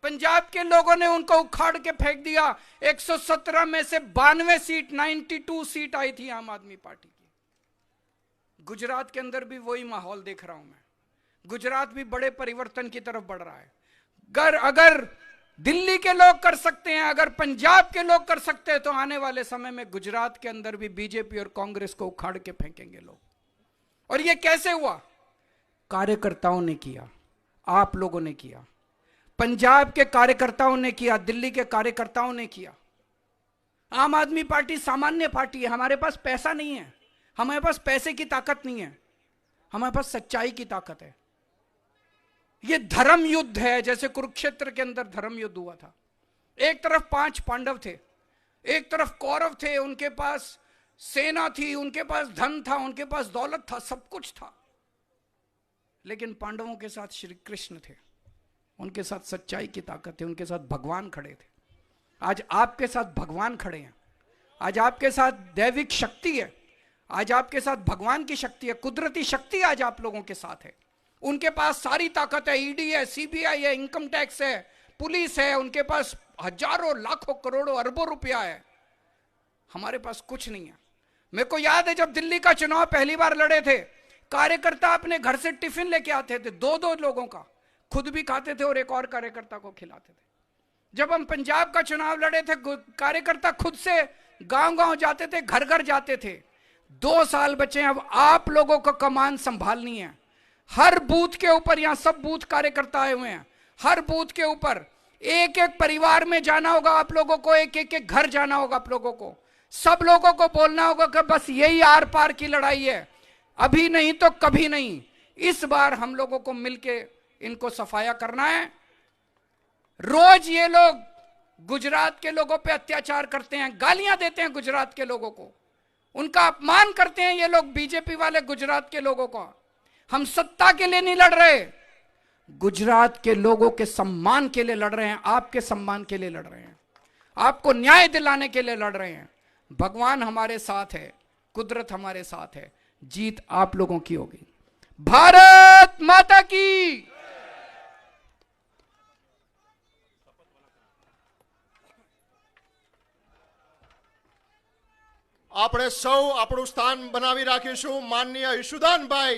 पंजाब के लोगों ने उनको उखाड़ के फेंक दिया। 117 में से 92 सीट, 92 सीट आई थी आम आदमी पार्टी की। गुजरात के अंदर भी वही माहौल देख रहा हूं मैं। गुजरात भी बड़े परिवर्तन की तरफ बढ़ रहा है। अगर दिल्ली के लोग कर सकते हैं, अगर पंजाब के लोग कर सकते हैं, तो आने वाले समय में गुजरात के अंदर भी बीजेपी और कांग्रेस को उखाड़ के फेंकेंगे लोग। और ये कैसे हुआ? कार्यकर्ताओं ने किया, आप लोगों ने किया, पंजाब के कार्यकर्ताओं ने किया, दिल्ली के कार्यकर्ताओं ने किया। आम आदमी पार्टी सामान्य पार्टी है, हमारे पास पैसा नहीं है, हमारे पास पैसे की ताकत नहीं है, हमारे पास सच्चाई की ताकत है। ये धर्म युद्ध है, जैसे कुरुक्षेत्र के अंदर धर्म युद्ध हुआ था। एक तरफ 5 पांडव थे, एक तरफ कौरव थे, उनके पास सेना थी, उनके पास धन था, उनके पास दौलत था, सब कुछ था, लेकिन पांडवों के साथ श्री कृष्ण थे, उनके साथ सच्चाई की ताकत है, उनके साथ भगवान खड़े थे। आज आपके साथ भगवान खड़े हैं, आज आपके साथ दैविक शक्ति है, आज आपके साथ भगवान की शक्ति है, कुदरती शक्ति आज आप लोगों के साथ है। उनके पास सारी ताकत है, ईडी है, सीबीआई है, इनकम टैक्स है, पुलिस है, उनके पास हजारों लाखों करोड़ों अरबों रुपया है, हमारे पास कुछ नहीं है। मेरे को याद है जब दिल्ली का चुनाव पहली बार लड़े थे, कार्यकर्ता अपने घर से टिफिन लेके आते थे, दो दो लोगों का, खुद भी खाते थे और एक और कार्यकर्ता को खिलाते थे। जब हम पंजाब का चुनाव लड़े थे, कार्यकर्ता खुद से गांव गांव जाते थे, घर घर जाते थे। 2 साल बचे हैं, अब आप लोगों को कमान संभालनी है। हर बूथ के ऊपर, यहां सब बूथ कार्यकर्ता आए हुए हैं, हर बूथ के ऊपर एक एक परिवार में जाना होगा आप लोगों को, एक एक घर जाना होगा आप लोगों को, सब लोगों को बोलना होगा कि बस यही आर पार की लड़ाई है, अभी नहीं तो कभी नहीं। इस बार हम लोगों को मिलके इनको सफाया करना है। रोज ये लोग गुजरात के लोगों पे अत्याचार करते हैं, गालियां देते हैं गुजरात के लोगों को, उनका अपमान करते हैं ये लोग, बीजेपी वाले गुजरात के लोगों का। हम सत्ता के लिए नहीं लड़ रहे, गुजरात के लोगों के सम्मान के लिए लड़ रहे हैं, आपके सम्मान के लिए लड़ रहे हैं, आपको न्याय दिलाने के लिए लड़ रहे हैं। भगवान हमारे साथ है, कुदरत हमारे साथ है, जीत आप लोगों की होगी। भारत माता की। આપણે સૌ આપણું સ્થાન બનાવી રાખીશું. માનનીય ઈશુદાનભાઈ